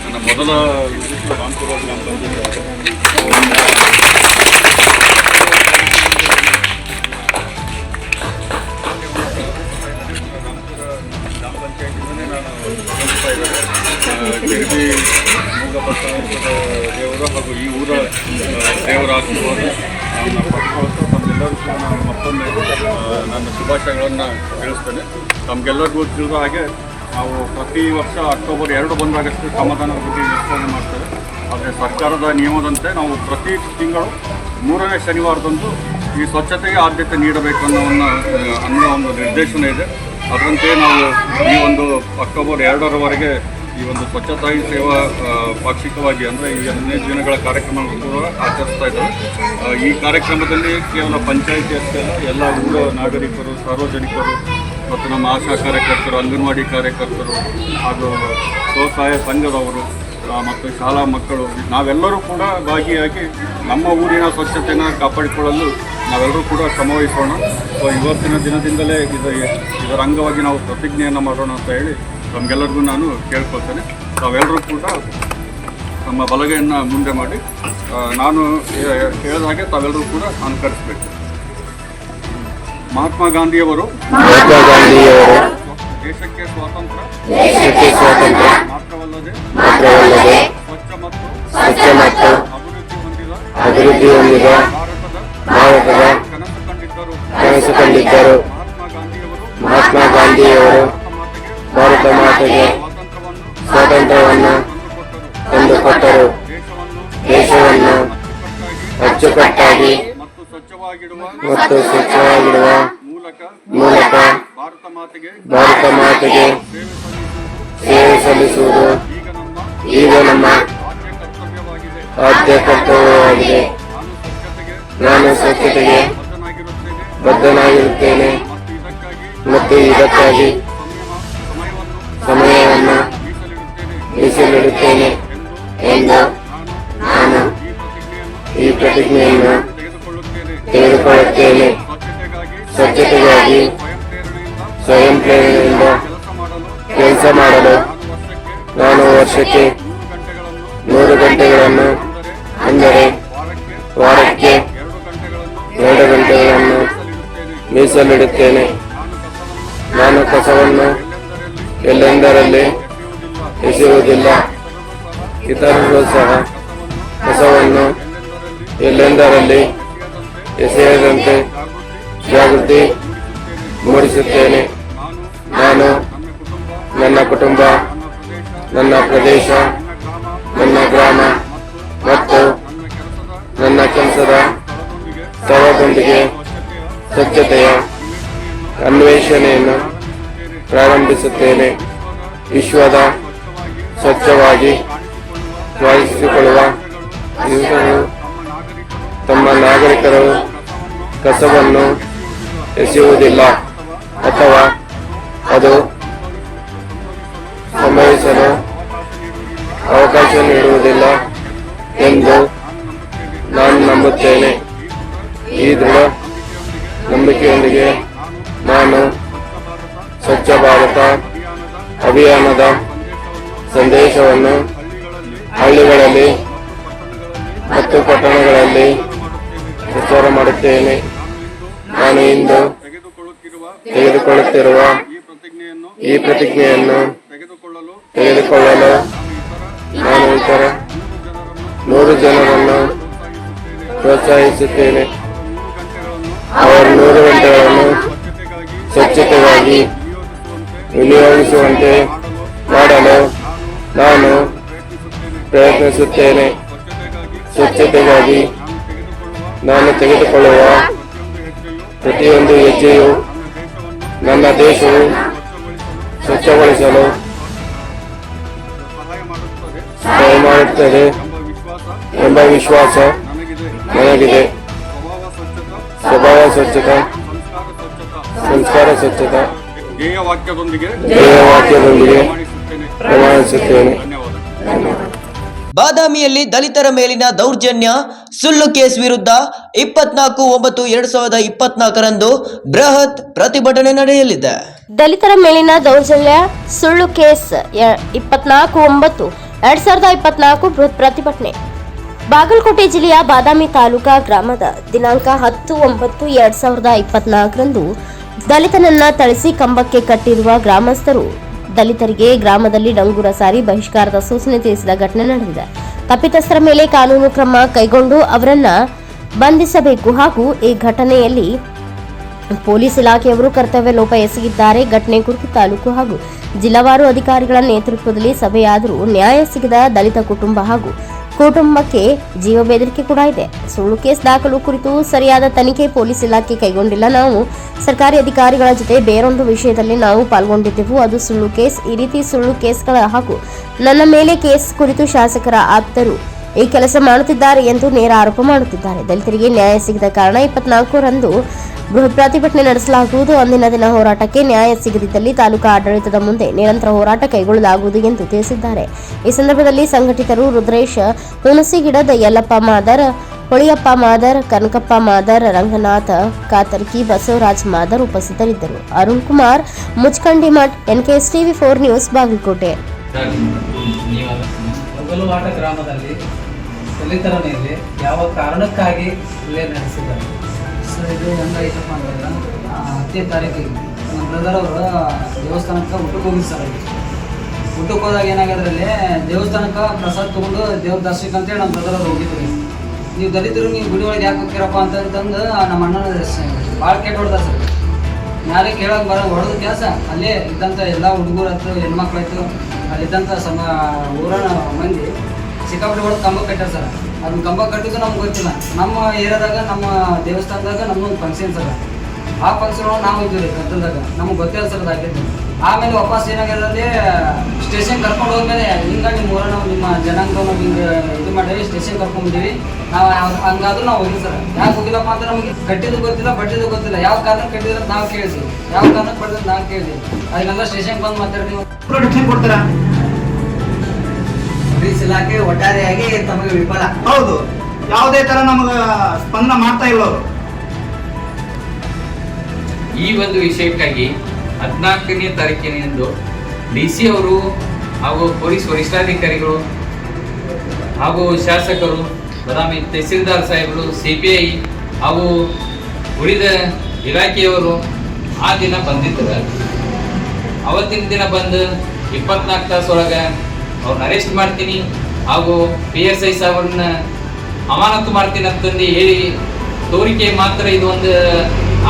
ನನ್ನ ಮೊದಲ ವಿಸಿಟ್ ರಾಮಪುರ ಗ್ರಾಮ ಪಂಚಾಯತ್. ಗ್ರಾಮ ಪಂಚಾಯತಿಂದಲೇ ನಾನು ಗಮನಿಸ್ತಾ ಇದ್ದೇನೆ. ಜಗದಿ ಮೂಗಬಸವೇಶ್ವರ ದೇವರು ಹಾಗೂ ಈ ಊರ ದೇವರ ಆಶೀರ್ವಾದ ನನ್ನ ಪಡೆದುಕೊಳ್ಳುತ್ತಾ ತಮಗೆಲ್ಲರಿಗೂ ಕೂಡ ನಾನು ಮತ್ತೊಮ್ಮೆ ನನ್ನ ಶುಭಾಶಯಗಳನ್ನು ತಿಳಿಸ್ತೇನೆ. ತಮಗೆಲ್ಲರಿಗೂ ತಿಳಿದ ಹಾಗೆ ನಾವು ಪ್ರತಿ ವರ್ಷ ಅಕ್ಟೋಬರ್ 2 ಬಂದಾಗಷ್ಟು ಶ್ರಮದಾನದ ಬಗ್ಗೆ ವಿಸ್ತರಣೆ ಮಾಡ್ತೇವೆ. ಆದರೆ ಸರ್ಕಾರದ ನಿಯಮದಂತೆ ನಾವು ಪ್ರತಿ ತಿಂಗಳು 3ನೇ ಶನಿವಾರದಂದು ಈ ಸ್ವಚ್ಛತೆಗೆ ಆದ್ಯತೆ ನೀಡಬೇಕು ಅನ್ನೋ ಒಂದು ನಿರ್ದೇಶನ ಇದೆ. ಅದರಂತೆ ನಾವು ಈ ಒಂದು ಅಕ್ಟೋಬರ್ 2ರವರೆಗೆ ಈ ಒಂದು ಸ್ವಚ್ಛತಾ ಹಿ ಸೇವಾ ಪಾಕ್ಷಿಕವಾಗಿ ಅಂದರೆ ಈ 15 ದಿನಗಳ ಕಾರ್ಯಕ್ರಮವನ್ನು ಕೂಡ ಆಚರಿಸ್ತಾ ಇದ್ದಾರೆ. ಈ ಕಾರ್ಯಕ್ರಮದಲ್ಲಿ ಕೇವಲ ಪಂಚಾಯಿತಿ ಅಷ್ಟೇ ಅಲ್ಲ, ಎಲ್ಲ ಊರ ನಾಗರಿಕರು, ಸಾರ್ವಜನಿಕರು ಮತ್ತು ನಮ್ಮ ಆಶಾ ಕಾರ್ಯಕರ್ತರು, ಅಂಗನವಾಡಿ ಕಾರ್ಯಕರ್ತರು ಹಾಗೂ ಸ್ವಸಹಾಯ ಸಂಘದವರು ಮತ್ತು ಶಾಲಾ ಮಕ್ಕಳು ನಾವೆಲ್ಲರೂ ಕೂಡ ಭಾಗಿಯಾಗಿ ನಮ್ಮ ಊರಿನ ಸ್ವಚ್ಛತೆಯನ್ನು ಕಾಪಾಡಿಕೊಳ್ಳಲು ನಾವೆಲ್ಲರೂ ಕೂಡ ಶ್ರಮವಹಿಸೋಣ. ಸೊ ಇವತ್ತಿನ ದಿನದಿಂದಲೇ ಇದರ ಅಂಗವಾಗಿ ನಾವು ಪ್ರತಿಜ್ಞೆಯನ್ನು ಮಾಡೋಣ ಅಂತ ಹೇಳಿ ನಮಗೆಲ್ಲರಿಗೂ ನಾನು ಕೇಳ್ಕೊಳ್ತೇನೆ. ತಾವೆಲ್ಲರೂ ಕೂಡ ನಮ್ಮ ಬಲಗೈಯನ್ನು ಮುಂದೆ ಮಾಡಿ ನಾನು ಹೇಳಿದ ಹಾಗೆ ತಾವೆಲ್ಲರೂ ಕೂಡ ಅನುಕರಿಸಬೇಕು. ಮಹಾತ್ಮ ಗಾಂಧಿಯವರು ದೇಶಕ್ಕೆ ಸ್ವಾತಂತ್ರ್ಯ ಮಾತ್ರವಲ್ಲದೆ ಸ್ವಚ್ಛ ಮತ್ತು ಅಭಿವೃದ್ಧಿ ಹೊಂದಿದ ಭಾರತದ ಕನಸು ಕಂಡಿದ್ದರು. ಮಹಾತ್ಮ ಗಾಂಧಿಯವರು ಭಾರತ ಮಾತೆಗೆ ಸ್ವಾತಂತ್ರ್ಯವನ್ನು ತಂದುಕೊಟ್ಟರು. ದೇಶವನ್ನು ಅಚ್ಚುಕಟ್ಟಾಗಿ ಮತ್ತು ಸ್ವಚ್ಛವಾಗಿಡುವ ಮೂಲಕ ಭಾರತ ಮಾತೆಗೆ ಸೇವೆ ಸಲ್ಲಿಸುವುದು ಈಗ ನಮ್ಮ ಆದ್ಯ ಕರ್ತವ್ಯವಾಗಿದೆ. ನಾನು ಸ್ವಚ್ಛತೆಗೆ ಬದ್ಧನಾಗಿರುತ್ತೇನೆ ಮತ್ತು ಇದಕ್ಕಾಗಿ ಸಮಯವನ್ನು ಮೀಸಲಿಡುತ್ತೇನೆ ಎಂದು ನಾನು ಈ ಪ್ರತಿಜ್ಞೆಯನ್ನು ತೆಗೆದುಕೊಳ್ಳುತ್ತೇನೆ. ಸ್ವಚ್ಛತೆಗಾಗಿ ಸ್ವಯಂ ಪ್ರೇರಣೆಯಿಂದ ಕೆಲಸ ಮಾಡಲು ನಾನು ವರ್ಷಕ್ಕೆ 100 ಗಂಟೆಗಳನ್ನು ಅಂದರೆ ವಾರಕ್ಕೆ 2 ಗಂಟೆಗಳನ್ನು ಮೀಸಲಿಡುತ್ತೇನೆ. ನಾನು ಕಸವನ್ನು ಎಲ್ಲೆಂದರಲ್ಲಿ ಎಸೆಯುವುದಿಲ್ಲ. ಇತರರು ಸಹ ಕಸವನ್ನು ಎಲ್ಲೆಂದರಲ್ಲಿ ಎಸೆಯದಂತೆ ಜಾಗೃತಿ ಮೂಡಿಸುತ್ತೇನೆ. ನಾನು ನನ್ನ ಕುಟುಂಬ, ನನ್ನ ಪ್ರದೇಶ, ನನ್ನ ಗ್ರಾಮ ಮತ್ತು ನನ್ನ ಕೆಲಸದ ಸ್ಥಳದೊಂದಿಗೆ ಸ್ವಚ್ಛತೆಯ ಅನ್ವೇಷಣೆಯನ್ನು ಪ್ರಾರಂಭಿಸುತ್ತೇನೆ. ವಿಶ್ವದ ಸ್ವಚ್ಛವಾಗಿ ವಾಸಿಸಿಕೊಳ್ಳುವ ಇವರು ತಮ್ಮ ನಾಗರಿಕರು ಕಸವನ್ನು ಎಸೆಯುವುದಿಲ್ಲ ಅಥವಾ ಅದು ಸಂಭವಿಸಲು ಅವಕಾಶ ನೀಡುವುದಿಲ್ಲ ಎಂದು ನಾನು ನಂಬುತ್ತೇನೆ. ಈ ದೃಢ ನಂಬಿಕೆಯೊಂದಿಗೆ ನಾನು ಸ್ವಚ್ಛ ಭಾರತ ಅಭಿಯಾನದ ಸಂದೇಶವನ್ನು ಹಳ್ಳಿಗಳಲ್ಲಿ ಮತ್ತು ಪಟ್ಟಣಗಳಲ್ಲಿ ಪ್ರಚಾರ ಮಾಡುತ್ತೇನೆ. ನಾನು ಇಂದು ತೆಗೆದುಕೊಳ್ಳುತ್ತಿರುವ ಈ ಪ್ರತಿಜ್ಞೆಯನ್ನು ತೆಗೆದುಕೊಳ್ಳಲು ನಾನು ಇತರ 100 ಜನರನ್ನು ಪ್ರೋತ್ಸಾಹಿಸುತ್ತೇನೆ. ಅವರು 100 ಗಂಟೆಗಳನ್ನು ಸ್ವಚ್ಛತೆಗಾಗಿ ವಿನಿಯೋಗಿಸುವಂತೆ ಮಾಡಲು ನಾನು ಪ್ರಯತ್ನಿಸುತ್ತೇನೆ. ಸ್ವಚ್ಛತೆಗಾಗಿ ನಾನು ತೆಗೆದುಕೊಳ್ಳುವ ಪ್ರತಿಯೊಂದು ಹೆಜ್ಜೆಯು ನನ್ನ ದೇಶವು ಸ್ವಚ್ಛಗೊಳಿಸಲು ಸಹಾಯ ಮಾಡುತ್ತದೆ ಎಂಬ ವಿಶ್ವಾಸ ನನಗಿದೆ. ಸ್ವಭಾವ ಸ್ವಚ್ಛತಾ, ಸಂಸ್ಕಾರ ಸ್ವಚ್ಛತಾ, ಧ್ಯೇಯವಾಕ್ಯದೊಂದಿಗೆ ಪ್ರಮಾಣಿಸುತ್ತೇನೆ. ಧನ್ಯವಾದ. ಬಾದಾಮಿಯಲ್ಲಿ ದಲಿತರ ಮೇಲಿನ ದೌರ್ಜನ್ಯ ಸುಳ್ಳು ಕೇಸ್ ವಿರುದ್ಧ 24/9/2024 ಬೃಹತ್ ಪ್ರತಿಭಟನೆ ನಡೆಯಲಿದೆ. ದಲಿತರ ಮೇಲಿನ ದೌರ್ಜನ್ಯ ಸುಳ್ಳು ಕೇಸ್ 24/9/2024 ಬೃಹತ್ ಪ್ರತಿಭಟನೆ. ಬಾಗಲಕೋಟೆ ಜಿಲ್ಲೆಯ ಬಾದಾಮಿ ತಾಲೂಕಾ ಗ್ರಾಮದ ದಿನಾಂಕ 10/9/2024 ದಲಿತನನ್ನ ಥಳಿಸಿ ಕಂಬಕ್ಕೆ ಕಟ್ಟಿರುವ ಗ್ರಾಮಸ್ಥರು ದಲಿತರಿಗೆ ಗ್ರಾಮದಲ್ಲಿ ಡಂಗೂರ ಸಾರಿ ಬಹಿಷ್ಕಾರದ ಸೂಚನೆ ತಿಳಿಸಿದ ಘಟನೆ ನಡೆದಿದೆ. ತಪ್ಪಿತಸ್ಥರ ಮೇಲೆ ಕಾನೂನು ಕ್ರಮ ಕೈಗೊಂಡು ಅವರನ್ನ ಬಂಧಿಸಬೇಕು ಹಾಗೂ ಈ ಘಟನೆಯಲ್ಲಿ ಪೊಲೀಸ್ ಇಲಾಖೆಯವರು ಕರ್ತವ್ಯ ಲೋಪ ಎಸಗಿದ್ದಾರೆ. ಘಟನೆ ಕುರಿತು ತಾಲೂಕು ಹಾಗೂ ಜಿಲ್ಲಾವಾರು ಅಧಿಕಾರಿಗಳ ನೇತೃತ್ವದಲ್ಲಿ ಸಭೆಯಾದರೂ ನ್ಯಾಯ ಸಿಗದ ದಲಿತ ಕುಟುಂಬ ಹಾಗೂ ಕುಟುಂಬಕ್ಕೆ ಜೀವ ಬೆದರಿಕೆ ಕೂಡ ಇದೆ. ಸುಳ್ಳು ಕೇಸ್ ದಾಖಲು ಕುರಿತು ಸರಿಯಾದ ತನಿಖೆ ಪೊಲೀಸ್ ಇಲಾಖೆ ಕೈಗೊಂಡಿಲ್ಲ. ನಾವು ಸರ್ಕಾರಿ ಅಧಿಕಾರಿಗಳ ಜೊತೆ ಬೇರೊಂದು ವಿಷಯದಲ್ಲಿ ನಾವು ಪಾಲ್ಗೊಂಡಿದ್ದೆವು, ಅದು ಸುಳ್ಳು ಕೇಸ್. ಈ ರೀತಿ ಸುಳ್ಳು ಕೇಸ್ಗಳ ಹಾಗೂ ನನ್ನ ಮೇಲೆ ಕೇಸ್ ಕುರಿತು ಶಾಸಕರ ಆಪ್ತರು ಈ ಕೆಲಸ ಮಾಡುತ್ತಿದ್ದಾರೆ ಎಂದು ನೇರ ಆರೋಪ ಮಾಡುತ್ತಿದ್ದಾರೆ. ದಲಿತರಿಗೆ ನ್ಯಾಯ ಸಿಗದ ಕಾರಣ 24ರಂದು ಬೃಹತ್ ಪ್ರತಿಭಟನೆ ನಡೆಸಲಾಗುವುದು. ಅಂದಿನ ದಿನ ಹೋರಾಟಕ್ಕೆ ನ್ಯಾಯ ಸಿಗದಿದ್ದಲ್ಲಿ ತಾಲೂಕಾ ಆಡಳಿತದ ಮುಂದೆ ನಿರಂತರ ಹೋರಾಟ ಕೈಗೊಳ್ಳಲಾಗುವುದು ಎಂದು ತಿಳಿಸಿದ್ದಾರೆ. ಈ ಸಂದರ್ಭದಲ್ಲಿ ಸಂಘಟಿತರು ರುದ್ರೇಶ್ ಹುಣಸಿಗಿಡದ ಯಲ್ಲಪ್ಪ ಮಾದರ್, ಹೊಳಿಯಪ್ಪ ಮಾದರ್, ಕನಕಪ್ಪ ಮಾದರ್, ರಂಗನಾಥ ಕಾತರ್ಕಿ, ಬಸವರಾಜ್ ಮಾದರ್ ಉಪಸ್ಥಿತರಿದ್ದರು. Arun Kumar Muchkandimath, NKS TV4 news, Bagalkot. Bagaluvata ಗ್ರಾಮದಲ್ಲಿ ದಲಿತರ ಮೇಲೆ ಯಾವ ಕಾರಣಕ್ಕಾಗಿ ಹಲ್ಲೆ ನಡೆಸಿದ್ದಾರೆ? ಸರ್, ಇದು ಹೆಂಗಾಯ್ತಪ್ಪ ಅಂತಂದ್ರೆ 10ನೇ ತಾರೀಕಿಗೆ ನಮ್ಮ ಬ್ರದರ್ ಅವರು ದೇವಸ್ಥಾನಕ್ಕೆ ಊಟಕ್ಕೆ ಹೋಗಿದ್ದು ಸರ್. ಊಟಕ್ಕೆ ಹೋದಾಗ ಏನಾಗೋದ್ರಲ್ಲಿ ದೇವಸ್ಥಾನಕ್ಕೆ ಪ್ರಸಾದ ತೊಗೊಂಡು ದೇವ್ರ ದರ್ಶನಕ್ಕೆ ಅಂತೇಳಿ ನಮ್ಮ ಬ್ರದರ್ ಅವ್ರು ಹೋಗಿದ್ವಿ. ನೀವು ದಲಿತರು ನೀವು ಗುಡಿ ಒಳಗೆ ಯಾಕೆ ಹೋಗ್ತೀರಪ್ಪ ಅಂತಂದು ನಮ್ಮ ಅಣ್ಣನ ಭಾಳ ಕೆಟ್ಟ ಹೊಡೆದಾರ ಸರ್. ನಾಳೆ ಕೇಳೋಕೆ ಹೊಡೆದ ಕೆಲಸ ಅಲ್ಲೇ ಇದ್ದಂಥ ಎಲ್ಲ ಹುಡುಗರು ಆಯ್ತು, ಹೆಣ್ಮಕ್ಳು ಆಯಿತು, ಅಲ್ಲಿದ್ದಂಥ ಊರನ ಮಂದಿ ಸಿಕ್ಕಾಪಟ್ಟೆ ಹೊಡೆದು ಕಂಬ ಕಟ್ಟಾರ ಸರ್. ಅದನ್ನ ಕಂಬ ಕಟ್ಟಿದ್ದು ನಮ್ಗೆ ಗೊತ್ತಿಲ್ಲ. ನಮ್ಮ ಏರಿಯಾದಾಗ ನಮ್ಮ ದೇವಸ್ಥಾನದಾಗ ನಮ್ಮೊಂದು ಫಂಕ್ಷನ್ ಸರ್. ಆ ಫಂಕ್ಷನ್ ಒಳಗೆ ನಾವು ಇದ್ದೀವಿ ರೀ ಕತ್ತಲ್ದಾಗ, ನಮ್ಗೆ ಗೊತ್ತಿಲ್ಲ ಸರ್ ಅದಾಗಿದ್ದು. ಆಮೇಲೆ ವಾಪಸ್ ಏನಾಗಿರೋದಲ್ಲಿ ಸ್ಟೇಷನ್ ಕರ್ಕೊಂಡು ಹೋದ್ಮೇಲೆ ಹಿಂಗೆ ನಿಮ್ಮ ಊರ ನಾವು ನಿಮ್ಮ ಜನಾಂಗ ನಾವು ಹಿಂಗೆ ಇದು ಮಾಡೀವಿ, ಸ್ಟೇಷನ್ ಕರ್ಕೊಂಡ್ಬಿದ್ದೀವಿ ನಾವು. ಹಂಗಾದ್ರೂ ನಾವು ಹೋಗಿಲ್ಲ ಸರ್. ಯಾಕೆ ಹೋಗಿಲ್ಲಪ್ಪ ಅಂತ ನಮಗೆ ಕಟ್ಟಿದ್ದು ಗೊತ್ತಿಲ್ಲ, ಬಡ್ಡಿದ್ದು ಗೊತ್ತಿಲ್ಲ. ಯಾವ ಕಾರಣಕ್ಕೆ ಕಟ್ಟಿದ್ರೆ ನಾವು ಕೇಳಿದ್ವಿ, ಯಾವ ಕಾರಣಕ್ಕೆ ಬಡ್ಡಿದ್ರೆ ನಾವು ಕೇಳಿದ್ವಿ. ಅದನ್ನೆಲ್ಲ ಸ್ಟೇಷನ್ಗೆ ಬಂದು ಮಾತಾಡ್ತೀವಿ. ಪ್ರೊಟೆಕ್ಷನ್ ಕೊಡ್ತೀರಾ? ಪೊಲೀಸ್ ಇಲಾಖೆ ಒಟ್ಟಾರೆಯಾಗಿ ತಮಗೆ ವಿಫಲ. ಹೌದು, ಯಾವುದೇ ತರ ನಮಗೆ ಸ್ಪಂದನ ಮಾಡ್ತಾ ಇಲ್ಲ ಅವರು. ಈ ಒಂದು ವಿಷಯಕ್ಕಾಗಿ 14ನೇ ತಾರೀಕಿನಿಂದ DC ಅವರು ಹಾಗೂ ಪೊಲೀಸ್ ವರಿಷ್ಠಾಧಿಕಾರಿಗಳು ಹಾಗೂ ಶಾಸಕರು, ಬಾದಾಮಿ ತಹಸೀಲ್ದಾರ್ ಸಾಹೇಬರು, CPI ಹಾಗೂ ಉಳಿದ ಇಲಾಖೆಯವರು ಆ ದಿನ ಬಂದಿದ್ದಾರೆ. ಅವತ್ತಿನ ದಿನ ಬಂದು 24 ತಾಸೊಳಗೆ ಅವ್ರನ್ನ ಅರೆಸ್ಟ್ ಮಾಡ್ತೀನಿ ಹಾಗೂ PSI ಸಾಹೇಬ್ರನ್ನ ಅಮಾನತು ಮಾಡ್ತೀನಿ ಅಂತಂದು ಹೇಳಿ ತೋರಿಕೆ ಮಾತ್ರ ಇದು ಒಂದು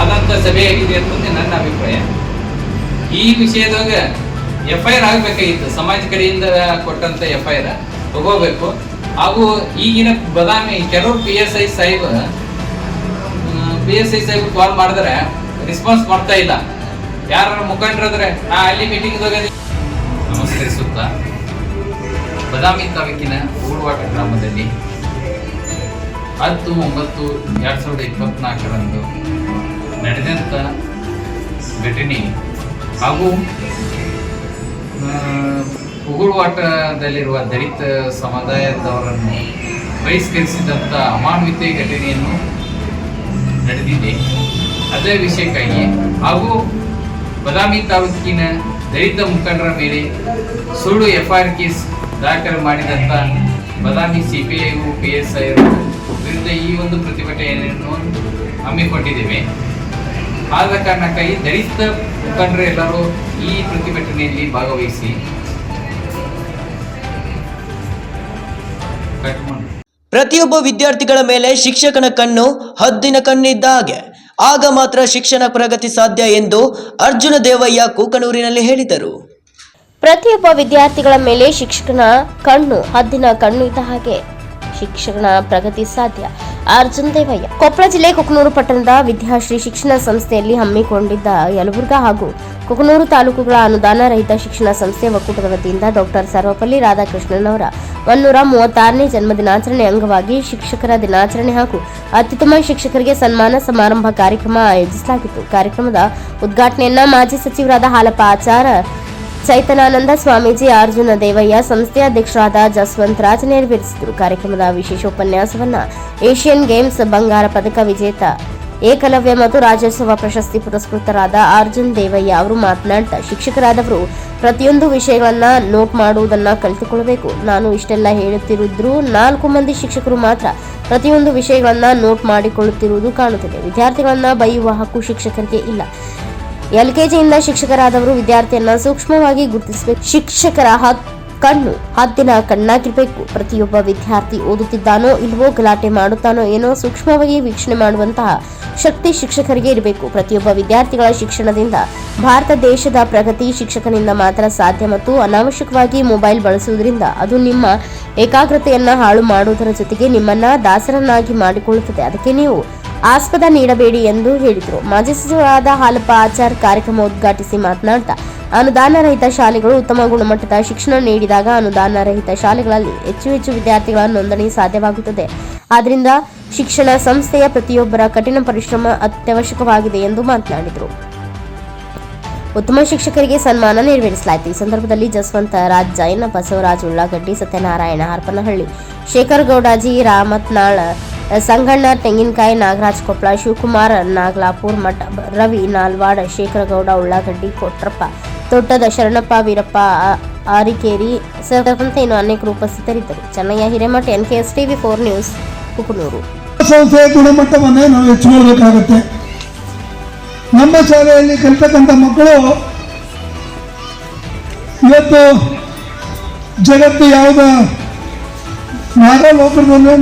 ಆದಂಥ ಸಭೆಯಾಗಿದೆ ಅಂತಂದು ನನ್ನ ಅಭಿಪ್ರಾಯ. ಈ ವಿಷಯದಾಗ FIR ಆಗಬೇಕಾಗಿತ್ತು. ಸಮಾಜ ಕಡೆಯಿಂದ ಕೊಟ್ಟಂಥ FIR ತಗೋಬೇಕು. ಹಾಗೂ ಈಗಿನ ಬಾದಾಮಿ ಕೆಲವರು PSI ಸಾಹೇಬ್ ಕಾಲ್ ಮಾಡಿದ್ರೆ ರೆಸ್ಪಾನ್ಸ್ ಮಾಡ್ತಾ ಇಲ್ಲ. ಯಾರ ಮುಖಂಡರಾದ್ರೆ ಅಲ್ಲಿ ಮೀಟಿಂಗ್ದಾಗ ನಮಸ್ಕರಿಸುತ್ತಾ ಬಾದಾಮಿ ತಾಲೂಕಿನ ಊರುವಾಟ ಗ್ರಾಮದಲ್ಲಿ 10/9/2024 ನಡೆದಂಥ ಘಟನೆ ಹಾಗೂ ಉಗುಳುವಾಟದಲ್ಲಿರುವ ದಲಿತ ಸಮುದಾಯದವರನ್ನು ಬಹಿಷ್ಕರಿಸಿದಂಥ ಅಮಾನವೀಯ ಘಟನೆಯನ್ನು ನಡೆದಿದೆ. ಅದೇ ವಿಷಯಕ್ಕಾಗಿ ಹಾಗೂ ಬಾದಾಮಿ ತಾಲೂಕಿನ ದಲಿತ ಮುಖಂಡರ ಮೇಲೆ ಸುಳ್ಳು FIR ಕೇಸ್ ದಾಖಲೆ ಮಾಡಿದಂಥ ಬಾದಾಮಿ CPI PSI ವಿರುದ್ಧ ಈ ಒಂದು ಪ್ರತಿಭಟನೆಯನ್ನು ಹಮ್ಮಿಕೊಂಡಿದ್ದೇವೆ. ಆದ ಕಾರಣಕ್ಕಾಗಿ ದಲಿತ ಮುಖಂಡರು ಎಲ್ಲರೂ ಈ ಪ್ರತಿಭಟನೆಯಲ್ಲಿ ಭಾಗವಹಿಸಿ ಪ್ರತಿಯೊಬ್ಬ ವಿದ್ಯಾರ್ಥಿಗಳ ಮೇಲೆ ಶಿಕ್ಷಕನ ಕಣ್ಣು ಹದ್ದಿನ ಕಣ್ಣಿದ್ದ ಹಾಗೆ, ಆಗ ಮಾತ್ರ ಶಿಕ್ಷಣ ಪ್ರಗತಿ ಸಾಧ್ಯ ಎಂದು ಅರ್ಜುನ ದೇವಯ್ಯ ಕೂಕನೂರಿನಲ್ಲಿ ಹೇಳಿದರು. ಪ್ರತಿಯೊಬ್ಬ ವಿದ್ಯಾರ್ಥಿಗಳ ಮೇಲೆ ಶಿಕ್ಷಕನ ಕಣ್ಣು ಹದ್ದಿನ ಕಣ್ಣು ಇದ್ದ ಹಾಗೆ ಶಿಕ್ಷಣ ಪ್ರಗತಿ ಸಾಧ್ಯ. ಅರ್ಜುನ್ ದೇವಯ್ಯ. ಕೊಪ್ಪಳ ಜಿಲ್ಲೆ ಕುಕನೂರು ಪಟ್ಟಣದ ವಿದ್ಯಾಶ್ರೀ ಶಿಕ್ಷಣ ಸಂಸ್ಥೆಯಲ್ಲಿ ಹಮ್ಮಿಕೊಂಡಿದ್ದ ಯಲಬುರ್ಗಾ ಹಾಗೂ ಕುಕನೂರು ತಾಲೂಕುಗಳ ಅನುದಾನ ರಹಿತ ಶಿಕ್ಷಣ ಸಂಸ್ಥೆ ಒಕ್ಕೂಟದ ವತಿಯಿಂದ ಡಾಕ್ಟರ್ ಸರ್ವಪಲ್ಲಿ ರಾಧಾಕೃಷ್ಣನ್ ಅವರ 136ನೇ ಜನ್ಮದಿನಾಚರಣೆ ಅಂಗವಾಗಿ ಶಿಕ್ಷಕರ ದಿನಾಚರಣೆ ಹಾಗೂ ಅತ್ಯುತ್ತಮ ಶಿಕ್ಷಕರಿಗೆ ಸನ್ಮಾನ ಸಮಾರಂಭ ಕಾರ್ಯಕ್ರಮ ಆಯೋಜಿಸಲಾಗಿತ್ತು. ಕಾರ್ಯಕ್ರಮದ ಉದ್ಘಾಟನೆಯನ್ನ ಮಾಜಿ ಸಚಿವರಾದ ಹಾಲಪ್ಪ ಆಚಾರ್, ಚೈತನ್ಯಾನಂದ ಸ್ವಾಮೀಜಿ, ಅರ್ಜುನ ದೇವಯ್ಯ, ಸಂಸ್ಥೆಯ ಅಧ್ಯಕ್ಷರಾದ ಜಸ್ವಂತ್ ರಾಜ್ ನೆರವೇರಿಸಿದರು. ಕಾರ್ಯಕ್ರಮದ ವಿಶೇಷ ಉಪನ್ಯಾಸವನ್ನ ಏಷ್ಯನ್ ಗೇಮ್ಸ್ ಬಂಗಾರ ಪದಕ ವಿಜೇತ ಏಕಲವ್ಯ ಮತ್ತು ರಾಜ್ಯೋತ್ಸವ ಪ್ರಶಸ್ತಿ ಪುರಸ್ಕೃತರಾದ ಅರ್ಜುನ್ ದೇವಯ್ಯ ಅವರು ಮಾತನಾಡ್ತಾ, ಶಿಕ್ಷಕರಾದವರು ಪ್ರತಿಯೊಂದು ವಿಷಯಗಳನ್ನ ನೋಟ್ ಮಾಡುವುದನ್ನ ಕಲಿತುಕೊಳ್ಳಬೇಕು. ನಾನು ಇಷ್ಟೆಲ್ಲ ಹೇಳುತ್ತಿರುವುದು 4 ಮಂದಿ ಶಿಕ್ಷಕರು ಮಾತ್ರ ಪ್ರತಿಯೊಂದು ವಿಷಯಗಳನ್ನ ನೋಟ್ ಮಾಡಿಕೊಳ್ಳುತ್ತಿರುವುದು ಕಾಣುತ್ತಿದೆ. ವಿದ್ಯಾರ್ಥಿಗಳನ್ನ ಬೈಯುವ ಹಕ್ಕು ಶಿಕ್ಷಕರಿಗೆ ಇಲ್ಲ. LKGಯಿಂದ ಶಿಕ್ಷಕರಾದವರು ವಿದ್ಯಾರ್ಥಿಯನ್ನ ಸೂಕ್ಷ್ಮವಾಗಿ ಗುರುತಿಸಬೇಕು. ಶಿಕ್ಷಕರ ಕಣ್ಣು ಹದ್ದಿನ ಕಣ್ಣಾಗಿರಬೇಕು. ಪ್ರತಿಯೊಬ್ಬ ವಿದ್ಯಾರ್ಥಿ ಓದುತ್ತಿದ್ದಾನೋ ಇಲ್ವೋ, ಗಲಾಟೆ ಮಾಡುತ್ತಾನೋ ಏನೋ ಸೂಕ್ಷ್ಮವಾಗಿ ವೀಕ್ಷಣೆ ಮಾಡುವಂತಹ ಶಕ್ತಿ ಶಿಕ್ಷಕರಿಗೆ ಇರಬೇಕು. ಪ್ರತಿಯೊಬ್ಬ ವಿದ್ಯಾರ್ಥಿಗಳ ಶಿಕ್ಷಣದಿಂದ ಭಾರತ ದೇಶದ ಪ್ರಗತಿ ಶಿಕ್ಷಕನಿಂದ ಮಾತ್ರ ಸಾಧ್ಯ ಮತ್ತು ಅನಾವಶ್ಯಕವಾಗಿ ಮೊಬೈಲ್ ಬಳಸುವುದರಿಂದ ಅದು ನಿಮ್ಮ ಏಕಾಗ್ರತೆಯನ್ನ ಹಾಳು ಮಾಡುವುದರ ಜೊತೆಗೆ ನಿಮ್ಮನ್ನ ದಾಸರನ್ನಾಗಿ ಮಾಡಿಕೊಳ್ಳುತ್ತದೆ. ಅದಕ್ಕೆ ನೀವು ಆಸ್ಪದ ನೀಡಬೇಡಿ ಎಂದು ಹೇಳಿದರು. ಮಾಜಿ ಸಚಿವರಾದ ಹಾಲಪ್ಪ ಆಚಾರ್ ಕಾರ್ಯಕ್ರಮ ಉದ್ಘಾಟಿಸಿ ಮಾತನಾಡ್ತಾ, ಅನುದಾನ ರಹಿತ ಶಾಲೆಗಳು ಉತ್ತಮ ಗುಣಮಟ್ಟದ ಶಿಕ್ಷಣ ನೀಡಿದಾಗ ಅನುದಾನ ರಹಿತ ಶಾಲೆಗಳಲ್ಲಿ ಹೆಚ್ಚು ವಿದ್ಯಾರ್ಥಿಗಳ ನೋಂದಣಿ ಸಾಧ್ಯವಾಗುತ್ತದೆ. ಆದ್ದರಿಂದ ಶಿಕ್ಷಣ ಸಂಸ್ಥೆಯ ಪ್ರತಿಯೊಬ್ಬರ ಕಠಿಣ ಪರಿಶ್ರಮ ಅತ್ಯವಶ್ಯಕವಾಗಿದೆ ಎಂದು ಮಾತನಾಡಿದರು. ಉತ್ತಮ ಶಿಕ್ಷಕರಿಗೆ ಸನ್ಮಾನ ನೆರವೇರಿಸಲಾಯಿತು. ಈ ಸಂದರ್ಭದಲ್ಲಿ ಜಸ್ವಂತ ರಾಜ್ ಜೈನ್, ಬಸವರಾಜ್ ಉಳ್ಳಾಗಡ್ಡಿ, ಸತ್ಯನಾರಾಯಣ ಹರಪನಹಳ್ಳಿ, ಶೇಖರ್ ಗೌಡಾಜಿ, ರಾಮತ್ನಾಳ್, ಸಂಗಣ್ಣ ತೆಂಗಿನಕಾಯಿ, ನಾಗರಾಜ್ ಕೊಪ್ಪಳ, ಶಿವಕುಮಾರ್ ನಾಗಲಾಪುರ್ ಮಠ, ರವಿ ನಾಲ್ವಾಡ್, ಶೇಖರಗೌಡ ಉಳ್ಳಾಗಡ್ಡಿ, ಕೊಟ್ರಪ್ಪ ತೊಟ್ಟದ, ಶರಣಪ್ಪ ವೀರಪ್ಪ ಆರಿಕೇರಿ ಸೇರಿದಂತೆ ಇನ್ನು ಅನೇಕರು ಉಪಸ್ಥಿತರಿದ್ದರು. Channayya Hiremath, NKS TV 4 news, Kukanur. ಸಂಸ್ಥೆಯ ಗುಣಮಟ್ಟವನ್ನೇ ನಾವು ಹೆಚ್ಚಿಕೊಳ್ಳಬೇಕಾಗುತ್ತೆ. ನಮ್ಮ ಶಾಲೆಯಲ್ಲಿ ಕಲಿತಕ್ಕಂಥ ಮಕ್ಕಳು ಇವತ್ತು ಜಗತ್ತು ಯಾವುದ ನಾಗಾಲೋಟದಲ್ಲಿದೆ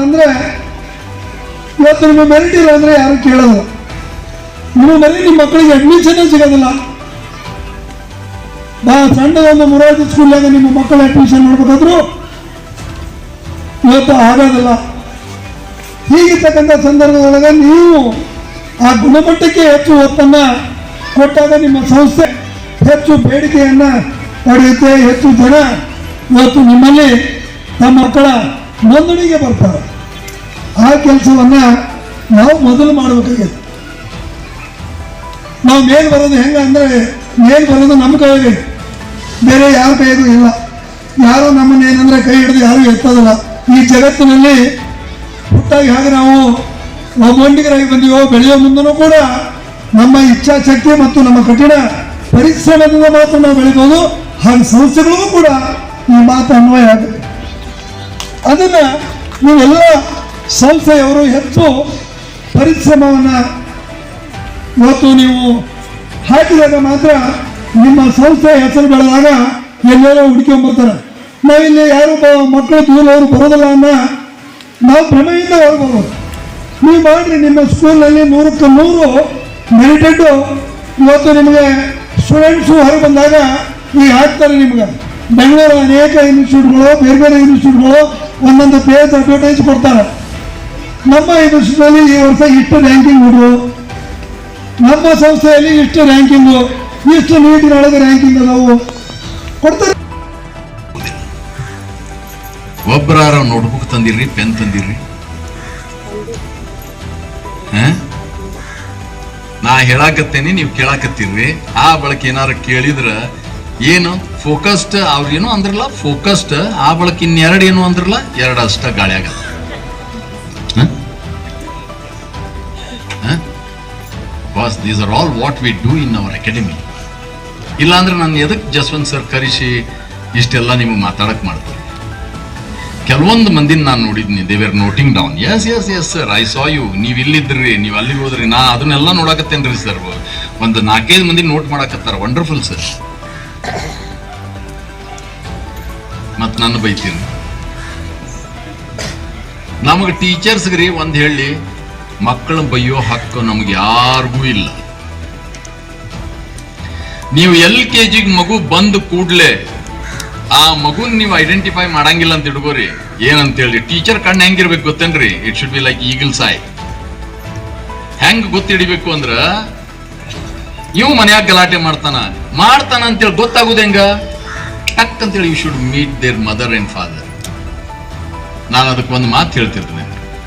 ಅಂದರೆ ಇವತ್ತು ನಿಮ್ಮ ಮೆರಿಟ್ ಇಲ್ಲ ಅಂದರೆ ಯಾರು ಕೇಳೋದು. ನಿಮ್ಮ ನಿಮ್ಮ ಮಕ್ಕಳಿಗೆ ಅಡ್ಮಿಷನ್ನೇ ಸಿಗೋದಿಲ್ಲ. ಸಣ್ಣದೊಂದು ಮೊರಾರ್ಜಿ ಸ್ಕೂಲ್ನಾಗ ನಿಮ್ಮ ಮಕ್ಕಳ ಅಡ್ಮಿಷನ್ ಮಾಡಬೇಕಾದ್ರೂ ಇವತ್ತು ಆಗೋದಿಲ್ಲ. ಹೀಗಿರ್ತಕ್ಕಂಥ ಸಂದರ್ಭದೊಳಗೆ ನೀವು ಆ ಗುಣಮಟ್ಟಕ್ಕೆ ಹೆಚ್ಚು ಒತ್ತನ್ನು ಕೊಟ್ಟಾಗ ನಿಮ್ಮ ಸಂಸ್ಥೆ ಹೆಚ್ಚು ಬೇಡಿಕೆಯನ್ನು ಪಡೆಯುತ್ತೆ. ಹೆಚ್ಚು ಜನ ಇವತ್ತು ನಿಮ್ಮಲ್ಲಿ ತಮ್ಮ ಮಕ್ಕಳ ನೋಂದಣಿಗೆ ಬರ್ತಾರೆ. ಆ ಕೆಲಸವನ್ನು ನಾವು ಮೊದಲು ಮಾಡಬೇಕಾಗಿದೆ. ನಾವು ಮೇಲೆ ಬರೋದು ಹೆಂಗೆ ಅಂದರೆ, ಮೇಲೆ ಬರೋದು ನಮ್ಮ ಕೈಗೆ, ಬೇರೆ ಯಾರ ಕೈಗೂ ಇಲ್ಲ. ಯಾರು ನಮ್ಮನ್ನು ಏನಂದರೆ ಕೈ ಹಿಡಿದು ಯಾರೂ ಎತ್ತೋದಿಲ್ಲ. ಈ ಜಗತ್ತಿನಲ್ಲಿ ಹುಟ್ಟಾಗಿ ಹಾಗೆ ನಾವು ಒಬ್ಬೊಂದಿಗರಾಗಿ ಬಂದೀವೋ, ಬೆಳೆಯೋ ಮುಂದೂ ಕೂಡ ನಮ್ಮ ಇಚ್ಛಾಶಕ್ತಿ ಮತ್ತು ನಮ್ಮ ಕಠಿಣ ಪರಿಶ್ರಮದಿಂದ ಮಾತ್ರ ನಾವು ಬೆಳಿಬೋದು. ಹಾಗೆ ಸಂಸ್ಥೆಗಳಿಗೂ ಕೂಡ ಈ ಮಾತು ಅನ್ವಯ ಆಗುತ್ತೆ. ಅದನ್ನು ನೀವೆಲ್ಲ ಸಂಸ್ಥೆಯವರು ಹೆಚ್ಚು ಪರಿಶ್ರಮವನ್ನು ಇವತ್ತು ನೀವು ಹಾಕಿದಾಗ ಮಾತ್ರ ನಿಮ್ಮ ಸಂಸ್ಥೆ ಹೆಸರು ಬೆಳೆದಾಗ ಎಲ್ಲೆಲ್ಲೋ ಹುಡ್ಕೊಂಡ್ಬರ್ತಾರೆ. ನಾವಿಲ್ಲಿ ಯಾರು ಮಕ್ಕಳು ದೂರವರು ಬರೋದಿಲ್ಲ ಅನ್ನೋ ನಾವು ಭ್ರಮೆಯಿಂದ ಹೊರಬರ್ಬೋದು. ನೀವು ಮಾಡಿರಿ, ನಿಮ್ಮ ಸ್ಕೂಲ್ನಲ್ಲಿ 100ಕ್ಕೆ 100 ಮೆರಿಟೆಡ್ಡು ಇವತ್ತು ನಿಮಗೆ ಸ್ಟೂಡೆಂಟ್ಸು ಹೊರ ಬಂದಾಗ ಈಗ ಹಾಕ್ತಾರೆ. ನಿಮ್ಗೆ ಬೆಂಗಳೂರು ಅನೇಕ ಇನ್ಸ್ಟಿಟ್ಯೂಟ್ಗಳು, ಬೇರೆ ಬೇರೆ ಇನ್ಸ್ಟಿಟ್ಯೂಟ್ಗಳು ಒಂದೊಂದು ಪೇಜ್ ಅಡ್ವರ್ಟೈಸ್ ಕೊಡ್ತಾರೆ. ನಮ್ಮ ಇನ್ಸ್ಟಿಟ್ಯೂಟಲ್ಲಿ ಈ ವರ್ಷ ಇಷ್ಟು ರ್ಯಾಂಕಿಂಗ್ ಹುಡುಗರು, ನಮ್ಮ ಸಂಸ್ಥೆಯಲ್ಲಿ ಇಷ್ಟು ರ್ಯಾಂಕಿಂಗು, ಇಷ್ಟು ನೀಟಿನೊಳಗೆ ರ್ಯಾಂಕಿಂಗ್ ನಾವು ಕೊಡ್ತಾರೆ. ಒಬ್ಬರಾರ ನೋಟ್ಬುಕ್ ತಂದಿರ್ರಿ, ಪೆನ್ ತಂದಿರ್ರಿ. ನಾ ಹೇಳಾಕತ್ತೇನೆ, ನೀವು ಕೇಳಾಕತ್ತೀರ್ರಿ. ಆ ಬಳಕ ಏನಾರ ಕೇಳಿದ್ರ ಏನು ಫೋಕಸ್ಡ್ ಅವ್ರೇನು ಅಂದ್ರಲ್ಲ, ಫೋಕಸ್ಡ್ ಆ ಬಳಕ ಇನ್ನೆರಡು ಏನು ಅಂದ್ರಲ್ಲ, 2 ಅಷ್ಟ ಗಾಳಿ ಆಗತ್ತ. Boss, these are all what we do in our academy. ಇಲ್ಲಾಂದ್ರೆ ನಾನು ಎದಕ್ಕೆ ಜಸ್ವಂತ್ ಸರ್ ಕರೆಸಿ ಇಷ್ಟೆಲ್ಲ ನಿಮಗೆ ಮಾತಾಡಕ್ ಮಾಡ್ತಾರೆ. ಕೆಲವೊಂದು ಮಂದಿನ ನಾನು ನೋಡಿದ್ನಿ, they were noting down. Yes sir, I saw you. ನೀವು ಇಲ್ಲಿದ್ರಿ, ನೀವು ಅಲ್ಲಿಗೆ ಹೋದ್ರಿ, ನಾ ಅದನ್ನೆಲ್ಲ ನೋಡಾಕತ್ತೇನ್ರಿ ಸರ್. ಒಂದು 4-5 ಮಂದಿ ನೋಟ್ ಮಾಡಾಕತ್ತಾರ. Wonderful sir. ಮತ್ ನಾನು ಬೈತೀನಿ. ನಮಗೆ ಟೀಚರ್ಸ್ಗ್ರಿ ಒಂದು ಹೇಳಿ, ಮಕ್ಕಳು ಬೈಯೋ ಹಕ್ಕು ನಮ್ಗೆ ಯಾರಿಗೂ ಇಲ್ಲ. ನೀವು LKG ಮಗು ಬಂದ ಕೂಡ್ಲೆ ಆ ಮಗುನ್ ನೀವು ಐಡೆಂಟಿಫೈ ಮಾಡಂಗಿಲ್ಲ ಅಂತ ಹಿಡ್ಕೋರಿ. ಏನಂತೇಳಿ ಟೀಚರ್ ಕಣ್ಣು ಹೆಂಗಿರ್ಬೇಕು ಗೊತ್ತೇನ್ರಿ? It should be like eagles I. ಹೆಂಗ್ ಗೊತ್ತಿಡಿಬೇಕು ಅಂದ್ರ, ಇವ್ ಮನ್ಯಾಗ ಗಲಾಟೆ ಮಾಡ್ತಾನ ಅಂತೇಳಿ ಗೊತ್ತಾಗುದ ಹೆಂಗ? ಟಕ್ ಅಂತೇಳಿ you should meet their mother and father. ನಾನು ಅದಕ್ಕೆ ಒಂದು ಮಾತು ಹೇಳ್ತಿರ್ತೇನೆ.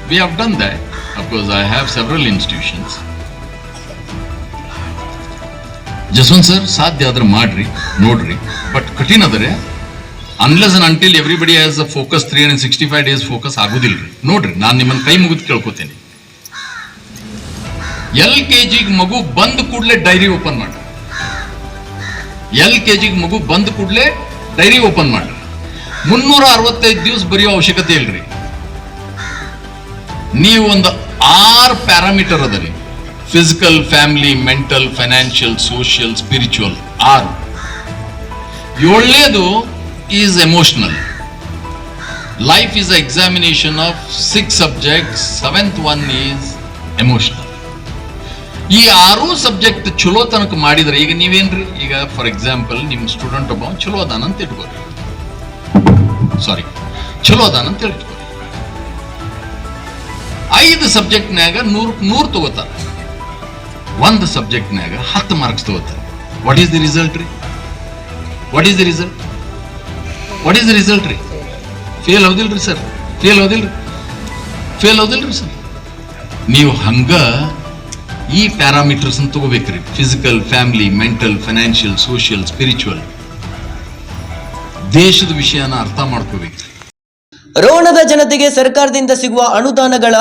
We have done that. Of course I have several institutions. Jaswant sir, ಸಾಧ್ಯ ಆದ್ರೆ ಮಾಡ್ರಿ, ನೋಡ್ರಿ. ಬಟ್ ಕಠಿಣ ಅದರಿ. Unless and until everybody has a focus 365 days focus ಆಗುದಿಲ್ರಿ. ನೋಡ್ರಿ, ನಾನು ನಿಮ್ಮನ್ನ ಕೈ ಮುಗಿದು ಕೇಳ್ಕೊತೇನೆ. LKG ಮಗು ಬಂದ ಕೂಡಲೇ ಡೈರಿ ಓಪನ್ ಮಾಡ್ರಿ. LKG ಮಗು ಬಂದ ಕೂಡಲೇ ಡೈರಿ ಓಪನ್ ಮಾಡ್ರಿ. 365 ದಿವಸ ಬರೆಯೋ ಅವಶ್ಯಕತೆ ಇಲ್ರಿ. ನೀವು ಒಂದು 6 ಪ್ಯಾರಾಮೀಟರ್ ಅದರಿ: physical, family, mental, financial, social, spiritual. 6. 7ನೇದು is emotional. Life is a examination of 6 subjects. 7th one is emotional. ಈ 6 ಸಬ್ಜೆಕ್ಟ್ ಚಲೋ ತನಕ ಮಾಡಿದ್ರೆ, ಈಗ ನೀವೇನ್ರಿ, ಈಗ ಫಾರ್ ಎಕ್ಸಾಂಪಲ್ ನಿಮ್ ಸ್ಟೂಡೆಂಟ್ ಒಬ್ಬ ಚಲೋ ಅದಾನ ಅಂತ ಇಟ್ಕೋರಿ. ಚಲೋ ಅದಾನ ಅಂತ ಇಟ್ಕೋರಿ. 5 ಸಬ್ಜೆಕ್ಟ್ನ್ಯಾಗ 100 ತಗೋತಾರ. 1 ಸಬ್ಜೆಕ್ಟ್ನ್ಯಾಗ 10 ಮಾರ್ಕ್ಸ್ ತಗೋತಾರ. ವಾಟ್ ಈಸ್ ದಿ ರಿಸಲ್ಟ್ ರೀ? What is the result? What is the result ರೀ? ಫೇಲ್ ಹೌದಿಲ್ರಿ ಸರ್? ಫೇಲ್ ಹೌದಿಲ್ರಿ ಸರ್? ನೀವು ಹಂಗ ಈ ಪ್ಯಾರಾಮೀಟರ್ಸ್ ತಗೋಬೇಕ್ರಿ. Physical, family, mental, financial, social, spiritual. ದೇಶದ ವಿಷಯನ ಅರ್ಥ ಮಾಡ್ಕೋಬೇಕ್ರಿ. ರೋಣದ ಜನತೆಗೆ ಸರ್ಕಾರದಿಂದ ಸಿಗುವ ಅನುದಾನಗಳ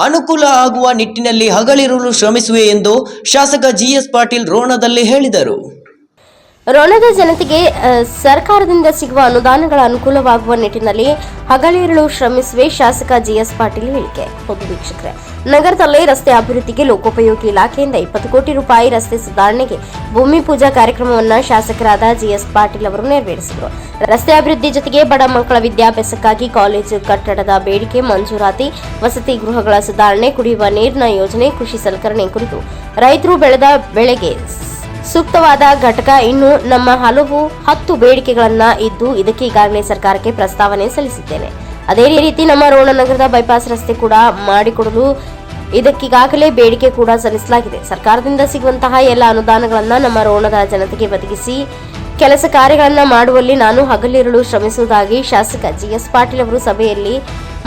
ಅನುಕೂಲ ಆಗುವ ನಿಟ್ಟಿನಲ್ಲಿ ಹಗಲಿರುಳು ಶ್ರಮಿಸುವೆ ಎಂದು ಶಾಸಕ GS ಪಾಟೀಲ್ ರೋಣದಲ್ಲಿ ಹೇಳಿದರು. ರೋಣದ ಜನತೆಗೆ ಸರ್ಕಾರದಿಂದ ಸಿಗುವ ಅನುದಾನಗಳ ಅನುಕೂಲವಾಗುವ ನಿಟ್ಟಿನಲ್ಲಿ ಹಗಲಿರುಳು ಶ್ರಮಿಸುವೆ, ಶಾಸಕ GS ಪಾಟೀಲ್ ಹೇಳಿಕೆ. ಹೌದು ವೀಕ್ಷಕರೇ, ನಗರದಲ್ಲಿ ರಸ್ತೆ ಅಭಿವೃದ್ಧಿಗೆ ಲೋಕೋಪಯೋಗಿ ಇಲಾಖೆಯಿಂದ 20 ಕೋಟಿ ರೂಪಾಯಿ ರಸ್ತೆ ಸುಧಾರಣೆಗೆ ಭೂಮಿ ಪೂಜಾ ಕಾರ್ಯಕ್ರಮವನ್ನು ಶಾಸಕರಾದ GS ಪಾಟೀಲ್ ಅವರು ನೆರವೇರಿಸಿದರು. ರಸ್ತೆ ಅಭಿವೃದ್ಧಿ ಜೊತೆಗೆ ಬಡ ಮಕ್ಕಳ ವಿದ್ಯಾಭ್ಯಾಸಕ್ಕಾಗಿ ಕಾಲೇಜು ಕಟ್ಟಡದ ಬೇಡಿಕೆ ಮಂಜೂರಾತಿ, ವಸತಿ ಗೃಹಗಳ ಸುಧಾರಣೆ, ಕುಡಿಯುವ ನೀರಿನ ಯೋಜನೆ, ಕೃಷಿ ಸಲಕರಣೆ ಕುರಿತು ರೈತರು ಬೆಳೆದ ಬೆಳೆಗೆ ಸೂಕ್ತವಾದ ಘಟಕ ಇನ್ನು ನಮ್ಮ ಹಲವು 10 ಬೇಡಿಕೆಗಳನ್ನ ಇದ್ದು ಇದಕ್ಕೆ ಈಗಾಗಲೇ ಸರ್ಕಾರಕ್ಕೆ ಪ್ರಸ್ತಾವನೆ ಸಲ್ಲಿಸಿದ್ದೇನೆ. ಅದೇ ರೀತಿ ನಮ್ಮ ರೋಣ ನಗರದ ಬೈಪಾಸ್ ರಸ್ತೆ ಕೂಡ ಮಾಡಿಕೊಡಲು ಇದಕ್ಕೀಗಾಗಲೇ ಬೇಡಿಕೆ ಕೂಡ ಸಲ್ಲಿಸಲಾಗಿದೆ. ಸರ್ಕಾರದಿಂದ ಸಿಗುವಂತಹ ಎಲ್ಲ ಅನುದಾನಗಳನ್ನ ನಮ್ಮ ರೋಣದ ಜನತೆಗೆ ಒದಗಿಸಿ ಕೆಲಸ ಕಾರ್ಯಗಳನ್ನ ಮಾಡುವಲ್ಲಿ ನಾನು ಹಗಲಿರುಳು ಶ್ರಮಿಸುವುದಾಗಿ ಶಾಸಕ GS ಪಾಟೀಲ್ ಅವರು ಸಭೆಯಲ್ಲಿ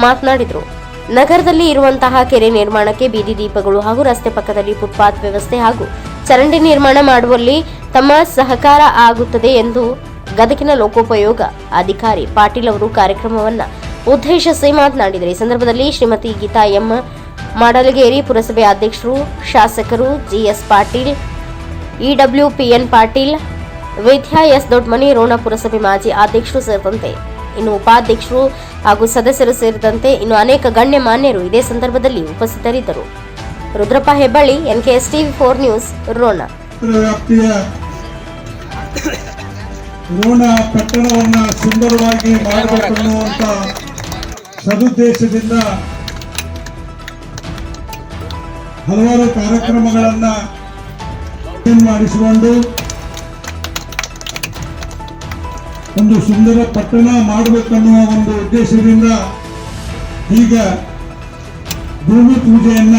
ಮಾತನಾಡಿದರು. ನಗರದಲ್ಲಿ ಇರುವಂತಹ ಕೆರೆ ನಿರ್ಮಾಣಕ್ಕೆ ಬೀದಿ ದೀಪಗಳು ಹಾಗೂ ರಸ್ತೆ ಪಕ್ಕದಲ್ಲಿ ಫುಟ್ಪಾತ್ ವ್ಯವಸ್ಥೆ ಹಾಗೂ ಚರಂಡಿ ನಿರ್ಮಾಣ ಮಾಡುವಲ್ಲಿ ತಮ್ಮ ಸಹಕಾರ ಆಗುತ್ತದೆ ಎಂದು ಗದಗಿನ ಲೋಕೋಪಯೋಗ ಅಧಿಕಾರಿ ಪಾಟೀಲ್ ಅವರು ಕಾರ್ಯಕ್ರಮವನ್ನು ಉದ್ದೇಶಿಸಿ ಮಾತನಾಡಿದರು. ಈ ಸಂದರ್ಭದಲ್ಲಿ ಶ್ರೀಮತಿ ಗೀತಾ ಎಂ ಮಾಡಲಗೇರಿ, ಪುರಸಭೆ ಅಧ್ಯಕ್ಷರು, ಶಾಸಕರು GS ಪಾಟೀಲ್, EWPN ಪಾಟೀಲ್, ವಿದ್ಯಾ S ದೊಡ್ಡಮನಿ, ರೋಣ ಪುರಸಭೆ ಮಾಜಿ ಅಧ್ಯಕ್ಷರು ಸೇರಿದಂತೆ ಇನ್ನು ಉಪಾಧ್ಯಕ್ಷರು ಹಾಗೂ ಸದಸ್ಯರು ಸೇರಿದಂತೆ ಇನ್ನು ಅನೇಕ ಗಣ್ಯಮಾನ್ಯರು ಇದೇ ಸಂದರ್ಭದಲ್ಲಿ ಉಪಸ್ಥಿತರಿದ್ದರು. Rudrappa Hebballi, NKS TV4 news, Ron. ವ್ಯಾಪ್ತಿಯ ರೋಣ ಪಟ್ಟಣವನ್ನ ಸುಂದರವಾಗಿ ಮಾಡಬೇಕನ್ನುವಂತ ಸದುದ್ದೇಶದಿಂದ ಹಲವಾರು ಕಾರ್ಯಕ್ರಮಗಳನ್ನ ಮಾಡಿಸಿಕೊಂಡು ಒಂದು ಸುಂದರ ಪಟ್ಟಣ ಮಾಡಬೇಕನ್ನುವ ಒಂದು ಉದ್ದೇಶದಿಂದ ಈಗ ಭೂಮಿ ಪೂಜೆಯನ್ನ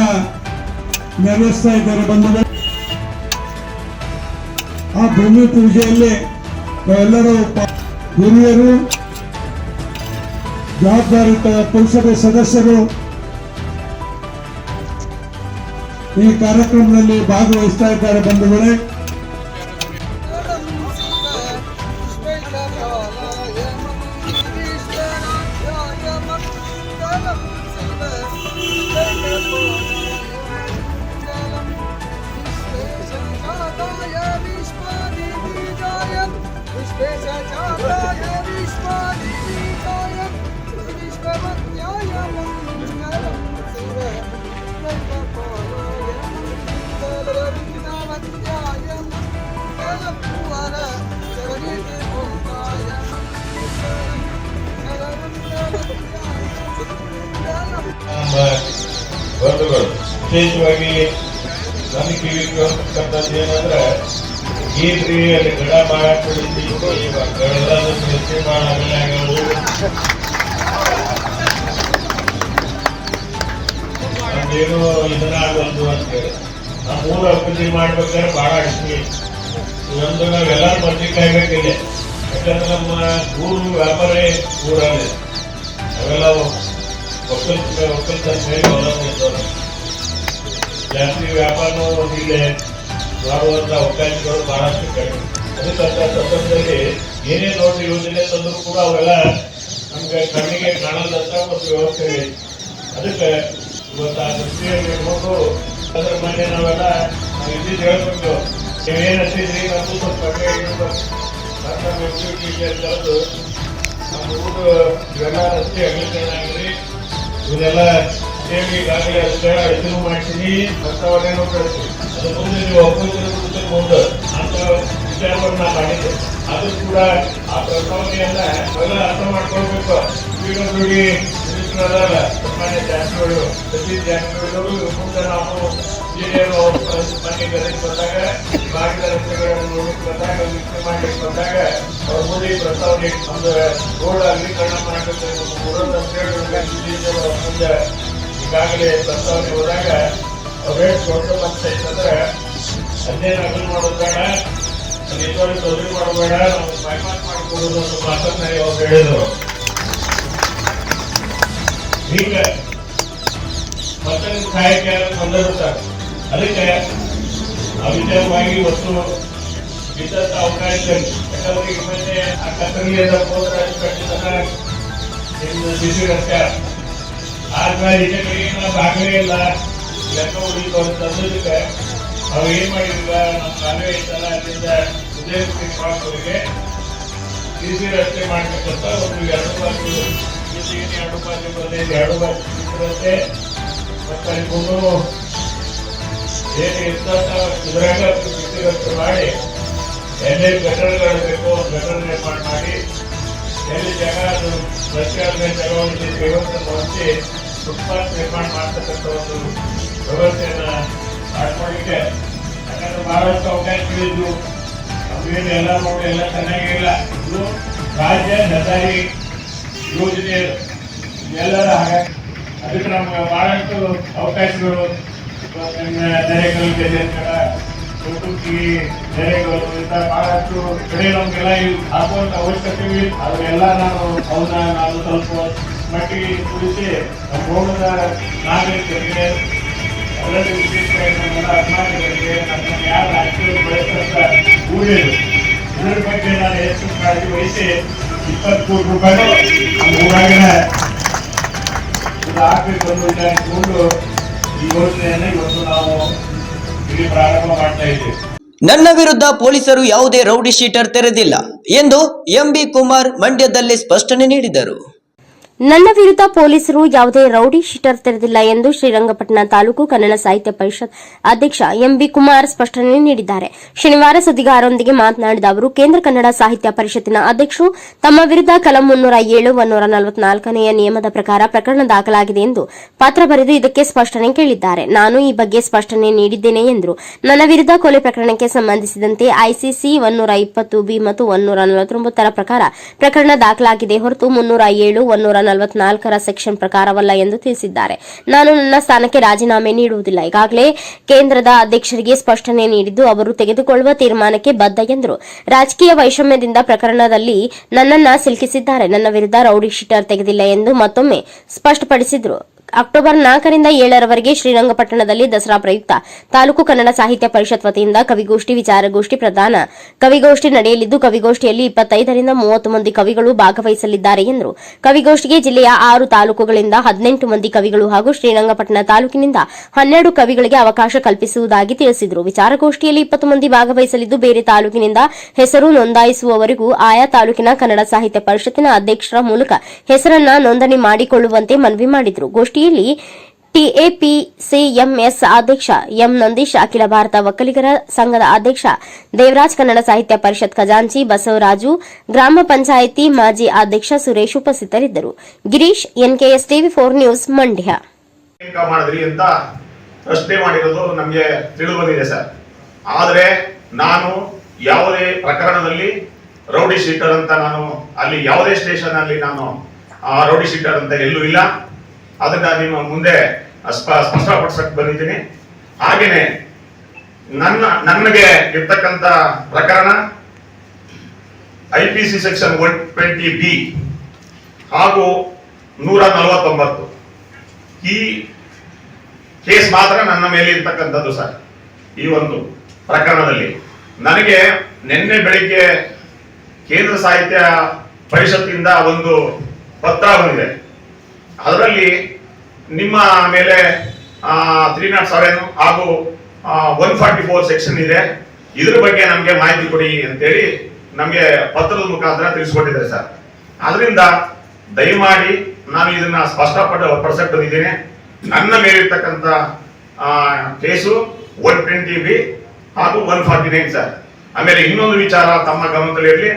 ನೆರವೇರಿಸ್ತಾ ಇದ್ದಾರೆ ಬಂಧುಗಳು. ಆ ಭೂಮಿ ಪೂಜೆಯಲ್ಲಿ ನಾವೆಲ್ಲರೂ ಹಿರಿಯರು, ಜವಾಬ್ದಾರಿತ ಪುರಸಭೆ ಸದಸ್ಯರು ಈ ಕಾರ್ಯಕ್ರಮದಲ್ಲಿ ಭಾಗವಹಿಸ್ತಾ ಇದ್ದಾರೆ ಬಂಧುಗಳೇ. ಬಂಧುಗಳು, ವಿಶೇಷವಾಗಿ ನನಗೆ ಕೇಳಿರ್ತಕ್ಕಂಥದ್ದು ಏನಂದ್ರೆ ಏನ್ರಿ ಅಲ್ಲಿ ಗಡ ಬಾಳ ಕುಡಿತೀವಿ ಗಡದ ಸೃಷ್ಟಿ ಬಾಳ ಅದೇನು ಇದನ್ನ ಆಗೋದು ಅಂತೇಳಿ ಆ ಮೂರು ಅಭಿವೃದ್ಧಿ ಮಾಡ್ಬೇಕಾದ್ರೆ ಬಹಳ ಅಡಿಕೆ ಇವೊಂದು ನಾವೆಲ್ಲ ಬರ್ಲಿಕ್ಕಾಗಬೇಕಿಲ್ಲ. ಯಾಕಂದ್ರೆ ನಮ್ಮ ಊರು ವ್ಯಾಪಾರ ಊರಲ್ಲಿ ಅವೆಲ್ಲ ಒಕ್ಕಲ್ತನ ಮೇಲೆ ಅವಲಂಬಿಸಿದವರು. ಜಾಸ್ತಿ ವ್ಯಾಪಾರನೂ ಇಲ್ಲೇ ಮಾಡುವಂತ ಅವಕಾಶಗಳು ಬಹಳಷ್ಟು ಕಡಿಮೆ. ಅದಕ್ಕಂತ ಸಂದರ್ಭದಲ್ಲಿ ಏನೇ ನೋಡಿ ಯೋಜನೆ ತಂದರೂ ಕೂಡ ಅವೆಲ್ಲ ನಮ್ಗೆ ಕಣ್ಣಿಗೆ ಕಾಣದಂತ ಒಂದು ವ್ಯವಸ್ಥೆ ಇದೆ. ಅದಕ್ಕೆ ಇವತ್ತು ಆ ದೃಷ್ಟಿಯಲ್ಲಿ ಇಟ್ಕೊಂಡು ಅದ್ರ ಮನೆ ನಾವೆಲ್ಲ ಇದ್ದಿದ್ದು ಹೇಳ್ಬೇಕು. ನೀವೇನು ಹಚ್ಚಿದ್ರಿ ನಮಗೂ ಸ್ವಲ್ಪ ಕಡಿಮೆ ಇಟ್ಕೊಂಡು ಕಳೆದು ನಮ್ಮ ಊರು ಇವೆಲ್ಲ ರಸ್ತೆ ಅಗಲೀಕರಣ ಆಗಿರಿ. ಇವನ್ನೆಲ್ಲ ಸೇವೆ ಈಗಾಗಲೇ ಅದಕ್ಕೆ ಇದನ್ನು ಮಾಡ್ತೀನಿ, ಪ್ರಸ್ತಾವನೆಯನ್ನು ಕಳಿಸ್ತೀವಿ. ಅದು ಮುಂದೆ ನೀವು ಒಪ್ಪಂದ ಮುಂದೆ ಅಂತ ವಿಚಾರವನ್ನು ಮಾಡಿದ್ದೆ. ಅದು ಕೂಡ ಆ ಪ್ರಸ್ತಾವನೆಯನ್ನ ಎಲ್ಲ ಅರ್ಥ ಮಾಡ್ಕೊಳ್ಬೇಕು. ಈಗ ನೋಡಿ ಅದಲ್ಲ ಸಾಮಾನ್ಯ ಜಾತಿಗಳು ಪ್ರತಿ ಜಾತಿಗಳು ಮುಂದೆ ನಾವು ಜಿಲ್ಲೆಯನ್ನು ಮನೆ ಗದಕ್ಕೆ ಬಂದಾಗ ಭಾಗದ ರಸ್ತೆಗಳನ್ನು ನೋಡಲಿಕ್ಕೆ ಬಂದಾಗ ವೀಕ್ಷಣೆ ಮಾಡ್ಲಿಕ್ಕೆ ಬಂದಾಗ ಅವ್ರ ಮುಂದೆ ಈ ಪ್ರಸ್ತಾವನೆ ಒಂದು ರೋಡ್ ಅಗಲೀಕರಣ ಮಾಡಬೇಕು ಮೂರೊಂದು ಅಂತೇಳಿ ಮುಂದೆ ಈಗಾಗಲೇ ಪ್ರಸ್ತಾವನೆ ಹೋದಾಗ ಅವ್ರೇನು ದೊಡ್ಡ ಪಂಚಾಯತ್ ಅಂದ್ರೆ ಅದೇನು ಅಗಲು ಮಾಡೋದು ಬೇಡ, ನಿಜವಾಗಿ ತೊಂದರೆ ಮಾಡಬೇಡ, ನಾವು ಮೈಮಾತ್ ಮಾಡಿಕೊಳ್ಳೋದು ಒಂದು ಮಾತನ್ನ ಅವ್ರು ಹೇಳಿದ್ರು. ಈಗ ಮತ್ತೆ ಸಹಾಯಕ್ಕೆ ಬಂದಿರುತ್ತಾರೆ. ಅದಕ್ಕೆ ಅವಿಚಾರವಾಗಿ ವಸ್ತು ಇದ್ದಂತ ಅವಕಾಶ. ಯಾಕಂದ್ರೆ ಈಗ ಮತ್ತೆ ಆ ಕತ್ತರಿಯಿಂದ ಹೋದ್ರೆ ಕಟ್ಟಿದ ಬಿಸಿ ರಸ್ತೆ ಆದ್ಮೇಲೆ ಇದೇ ಕಡೆಗೆ ನಾವು ಆಗಲೇ ಇಲ್ಲ ಲೆಕ್ಕ ಉಳಿತು ಅಂತ ತಂದದಕ್ಕೆ ನಾವು ಏನ್ ಮಾಡಿದ್ವಿ, ನಮ್ಮ ಕಾಲುವೆ ಇತ್ತಲ್ಲ ಅಲ್ಲಿಂದ ಉದಯಪುರಿಗೆ ಬಿಸಿ ರಸ್ತೆ ಮಾಡ್ಬೇಕಂತ ಒಂದು 2 ಬಾರಿ 2 ಬಾರಿ ಬಂದಿದೆ. 2 ಬಾರಿ ರಸ್ತೆ ಮತ್ತೆ ಗುಂಡು ಏನು ಇದ್ದಂತ ಇದ್ರಾಗ ಬಿಸಿ ರಸ್ತೆ ಮಾಡಿ ಎಲ್ಲಿ ಗಟರ್ಗಳು ಗಟರ್ ನಿರ್ಮಾಣ ಮಾಡಿ ಎಲ್ಲಿ ಜಾಗ ಅದು ರಸ್ತೆ ಆದ್ಮೇಲೆ ಜಾಗವನ್ನು ವ್ಯವಸ್ಥೆ ಹೊಂದಿ ಫುಟ್ಪಾತ್ ನಿರ್ಮಾಣ ಮಾಡ್ತಕ್ಕಂಥ ಒಂದು ವ್ಯವಸ್ಥೆಯನ್ನ ಮಾಡ್ಕೊಳ್ಳಿಕ್ಕೆ. ಯಾಕಂದ್ರೆ ಬಹಳಷ್ಟು ಅವಕಾಶಗಳಿದ್ದು ಅವೇನು ಎಲ್ಲ ನೋಡಿ ಎಲ್ಲ ಚೆನ್ನಾಗಿಲ್ಲ. ಇದು ರಾಜ್ಯ ಹೆದ್ದಾರಿ ಯೋಜನೆ ಎಲ್ಲರ ಹಾಗಾಗಿ ಅದಕ್ಕೆ ನಮ್ಗೆ ಬಹಳಷ್ಟು ಅವಕಾಶಗಳು ನೆರೆಗಳು ಕುಟುಂಬಿ ನೆರೆಗಳು ಇಂಥ ಬಹಳಷ್ಟು ಕಡೆ ನಮ್ಗೆಲ್ಲ ಹಾಕುವಂತ ಅವಶ್ಯಕತೆ ಇದೆ. ಅದನ್ನೆಲ್ಲ ಅವನ್ನ ನಾವು ಸ್ವಲ್ಪ ಮಟ್ಟಿಗೆ ಕುಡಿಸಿ ನಮ್ಮ ಹೋಗದ ನಾಗರಿಕರಿಗೆ ಅದರಲ್ಲಿ ವಿಶೇಷವಾಗಿ ನಮ್ಮೆಲ್ಲ ಅಭಿಮಾನಿಗಳಿಗೆ ನಮ್ಮನ್ನು ಯಾರು ರಾಜಕೀಯ ಬೆಳೆಸಂತ ಊರಿದು ಇದರ ಬಗ್ಗೆ ನಾನು ಹೆಚ್ಚು ಕಾಳಜಿ ವಹಿಸಿ 20 ಕೋಟಿ ರೂಪಾಯಿ ನಮ್ಮ ಊರಾಗಿನ ಹಾಕಬೇಕು ಅನ್ನೋದನ್ನ ಇಟ್ಕೊಂಡು ಈ ಯೋಜನೆಯನ್ನು ಇವತ್ತು ನಾವು ಇಲ್ಲಿ ಪ್ರಾರಂಭ ಮಾಡ್ತಾ ಇದ್ದೇವೆ. ನನ್ನ ವಿರುದ್ಧ ಪೊಲೀಸರು ಯಾವುದೇ ರೌಡಿ ಶೀಟರ್ ತೆರೆದಿಲ್ಲ ಎಂದು ಎಂಬಿ ಕುಮಾರ್ ಮಂಡ್ಯದಲ್ಲಿ ಸ್ಪಷ್ಟನೆ ನೀಡಿದರು. ನನ್ನ ವಿರುದ್ಧ ಪೊಲೀಸರು ಯಾವುದೇ ರೌಡಿ ಶೀಟರ್ ತೆರೆದಿಲ್ಲ ಎಂದು ಶ್ರೀರಂಗಪಟ್ಟಣ ತಾಲೂಕು ಕನ್ನಡ ಸಾಹಿತ್ಯ ಪರಿಷತ್ ಅಧ್ಯಕ್ಷ ಎಂಬಿ ಕುಮಾರ್ ಸ್ಪಷ್ಟನೆ ನೀಡಿದ್ದಾರೆ. ಶನಿವಾರ ಸುದ್ದಿಗಾರರೊಂದಿಗೆ ಮಾತನಾಡಿದ ಅವರು, ಕೇಂದ್ರ ಕನ್ನಡ ಸಾಹಿತ್ಯ ಪರಿಷತ್ತಿನ ಅಧ್ಯಕ್ಷರು ತಮ್ಮ ವಿರುದ್ಧ ಕಲಂ 307, 144ನೇ ನಿಯಮದ ಪ್ರಕಾರ ಪ್ರಕರಣ ದಾಖಲಾಗಿದೆ ಎಂದು ಪತ್ರ ಬರೆದು ಇದಕ್ಕೆ ಸ್ಪಷ್ಟನೆ ಕೇಳಿದ್ದಾರೆ. ನಾನು ಈ ಬಗ್ಗೆ ಸ್ಪಷ್ಟನೆ ನೀಡಿದ್ದೇನೆ ಎಂದರು. ನನ್ನ ವಿರುದ್ಧ ಕೊಲೆ ಪ್ರಕರಣಕ್ಕೆ ಸಂಬಂಧಿಸಿದಂತೆ ಐಸಿಸಿ 120B ಮತ್ತು 149ರ ಪ್ರಕಾರ ಪ್ರಕರಣ ದಾಖಲಾಗಿದೆ ಹೊರತು 307, 144ರ ಸೆಕ್ಷನ್ ಪ್ರಕಾರವಲ್ಲ ಎಂದು ತಿಳಿಸಿದ್ದಾರೆ. ನಾನು ನನ್ನ ಸ್ಥಾನಕ್ಕೆ ರಾಜೀನಾಮೆ ನೀಡುವುದಿಲ್ಲ. ಈಗಾಗಲೇ ಕೇಂದ್ರದ ಅಧ್ಯಕ್ಷರಿಗೆ ಸ್ಪಷ್ಟನೆ ನೀಡಿದ್ದು ಅವರು ತೆಗೆದುಕೊಳ್ಳುವ ತೀರ್ಮಾನಕ್ಕೆ ಬದ್ಧ ಎಂದರು. ರಾಜಕೀಯ ವೈಷಮ್ಯದಿಂದ ಪ್ರಕರಣದಲ್ಲಿ ನನ್ನನ್ನ ಸಿಲುಕಿಸಿದ್ದಾರೆ. ನನ್ನ ವಿರುದ್ಧ ರೌಡಿ ಶೀಟರ್ ತೆಗೆದಿಲ್ಲ ಎಂದು ಮತ್ತೊಮ್ಮೆ ಸ್ಪಷ್ಟಪಡಿಸಿದರು. ಅಕ್ಟೋಬರ್ 4ರಿಂದ 7ರವರೆಗೆ ಶ್ರೀರಂಗಪಟ್ಟಣದಲ್ಲಿ ದಸರಾ ಪ್ರಯುಕ್ತ ತಾಲೂಕು ಕನ್ನಡ ಸಾಹಿತ್ಯ ಪರಿಷತ್ ವತಿಯಿಂದ ಕವಿಗೋಷ್ಠಿ, ವಿಚಾರಗೋಷ್ಠಿ, ಪ್ರಧಾನ ಕವಿಗೋಷ್ಠಿ ನಡೆಯಲಿದ್ದು ಕವಿಗೋಷ್ಠಿಯಲ್ಲಿ 25ರಿಂದ 30 ಮಂದಿ ಕವಿಗಳು ಭಾಗವಹಿಸಲಿದ್ದಾರೆ ಎಂದರು. ಕವಿಗೋಷ್ಠಿಗೆ ಜಿಲ್ಲೆಯ 6 ತಾಲೂಕುಗಳಿಂದ 18 ಮಂದಿ ಕವಿಗಳು ಹಾಗೂ ಶ್ರೀರಂಗಪಟ್ಟಣ ತಾಲೂಕಿನಿಂದ 12 ಕವಿಗಳಿಗೆ ಅವಕಾಶ ಕಲ್ಪಿಸುವುದಾಗಿ ತಿಳಿಸಿದರು. ವಿಚಾರಗೋಷ್ಠಿಯಲ್ಲಿ 20 ಮಂದಿ ಭಾಗವಹಿಸಲಿದ್ದು ಬೇರೆ ತಾಲೂಕಿನಿಂದ ಹೆಸರು ನೋಂದಾಯಿಸುವವರೆಗೂ ಆಯಾ ತಾಲೂಕಿನ ಕನ್ನಡ ಸಾಹಿತ್ಯ ಪರಿಷತ್ತಿನ ಅಧ್ಯಕ್ಷರ ಮೂಲಕ ಹೆಸರನ್ನ ನೋಂದಣಿ ಮಾಡಿಕೊಳ್ಳುವಂತೆ ಮನವಿ ಮಾಡಿದರು. ಗೋಷ್ಠಿಯಲ್ಲಿ ಟಿಎಪಿಸಿಎಂಎಸ್ ಅಧ್ಯಕ್ಷ ಎಂ ನಂದೀಶ್, ಅಖಿಲ ಭಾರತ ಒಕ್ಕಲಿಗರ ಸಂಘದ ಅಧ್ಯಕ್ಷ ದೇವರಾಜ್, ಕನ್ನಡ ಸಾಹಿತ್ಯ ಪರಿಷತ್ ಖಜಾಂಚಿ ಬಸವರಾಜು, ಗ್ರಾಮ ಪಂಚಾಯಿತಿ ಮಾಜಿ ಅಧ್ಯಕ್ಷ ಸುರೇಶ್ ಉಪಸ್ಥಿತರಿದ್ದರು. ಗಿರೀಶ್, ಎನ್ಕೆಎಸ್ ಟಿವಿ4 ನ್ಯೂಸ್, ಮಂಡ್ಯ. ಮಾಡಿದ್ರಿ ಅಂತ ಪ್ರಶ್ನೆ ಮಾಡಿರೋದು ನಮಗೆ ತಿಳಿದು ಬಂದಿದೆ ಸರ್. ಆದರೆ ನಾನು ಯಾವುದೇ ಪ್ರಕರಣದಲ್ಲಿ ರೌಡಿ ಶೀಟರ್ ಅಂತ ನಾನು ಅಲ್ಲಿ ಯಾವುದೇ ಸ್ಟೇಷನ್ ಅಲ್ಲಿ ನಾನು ರೌಡಿ ಶೀಟರ್ ಅಂತ ಎಲ್ಲೂ ಇಲ್ಲ. ಅದನ್ನ ನಿಮ್ಮ ಮುಂದೆ ಸ್ಪಷ್ಟಪಡಿಸಕ್ಕೆ ಬಂದಿದ್ದೀನಿ. ಹಾಗೇನೆ ನನಗೆ ಇರ್ತಕ್ಕಂಥ ಪ್ರಕರಣ IPC ಸೆಕ್ಷನ್ 120B ಹಾಗೂ 149 ಈ ಕೇಸ್ ಮಾತ್ರ ನನ್ನ ಮೇಲೆ ಇರ್ತಕ್ಕಂಥದ್ದು ಸರ್. ಈ ಒಂದು ಪ್ರಕರಣದಲ್ಲಿ ನನಗೆ ನಿನ್ನೆ ಬೆಳಿಗ್ಗೆ ಕೇಂದ್ರ ಸಾಹಿತ್ಯ ಪರಿಷತ್ತಿಂದ ಒಂದು ಪತ್ರ ಬಂದಿದೆ. ಅದರಲ್ಲಿ ನಿಮ್ಮ ಮೇಲೆ 307 ಹಾಗೂ 144 ಸೆಕ್ಷನ್ ಇದೆ, ಇದ್ರ ಬಗ್ಗೆ ನಮಗೆ ಮಾಹಿತಿ ಕೊಡಿ ಅಂತೇಳಿ ನಮಗೆ ಪತ್ರದ ಮುಖಾಂತರ ತಿಳಿಸ್ಕೊಟ್ಟಿದ್ದಾರೆ ಸರ್. ಅದರಿಂದ ದಯಮಾಡಿ ನಾನು ಇದನ್ನ ಸ್ಪಷ್ಟಪಡಿಸಕ್ಕೆ ಬಂದಿದ್ದೇನೆ. ನನ್ನ ಮೇಲಿರ್ತಕ್ಕಂಥ ಕೇಸು 120B ಹಾಗೂ 149 ಸರ್. ಆಮೇಲೆ ಇನ್ನೊಂದು ವಿಚಾರ ತಮ್ಮ ಗಮನದಲ್ಲಿರಲಿ,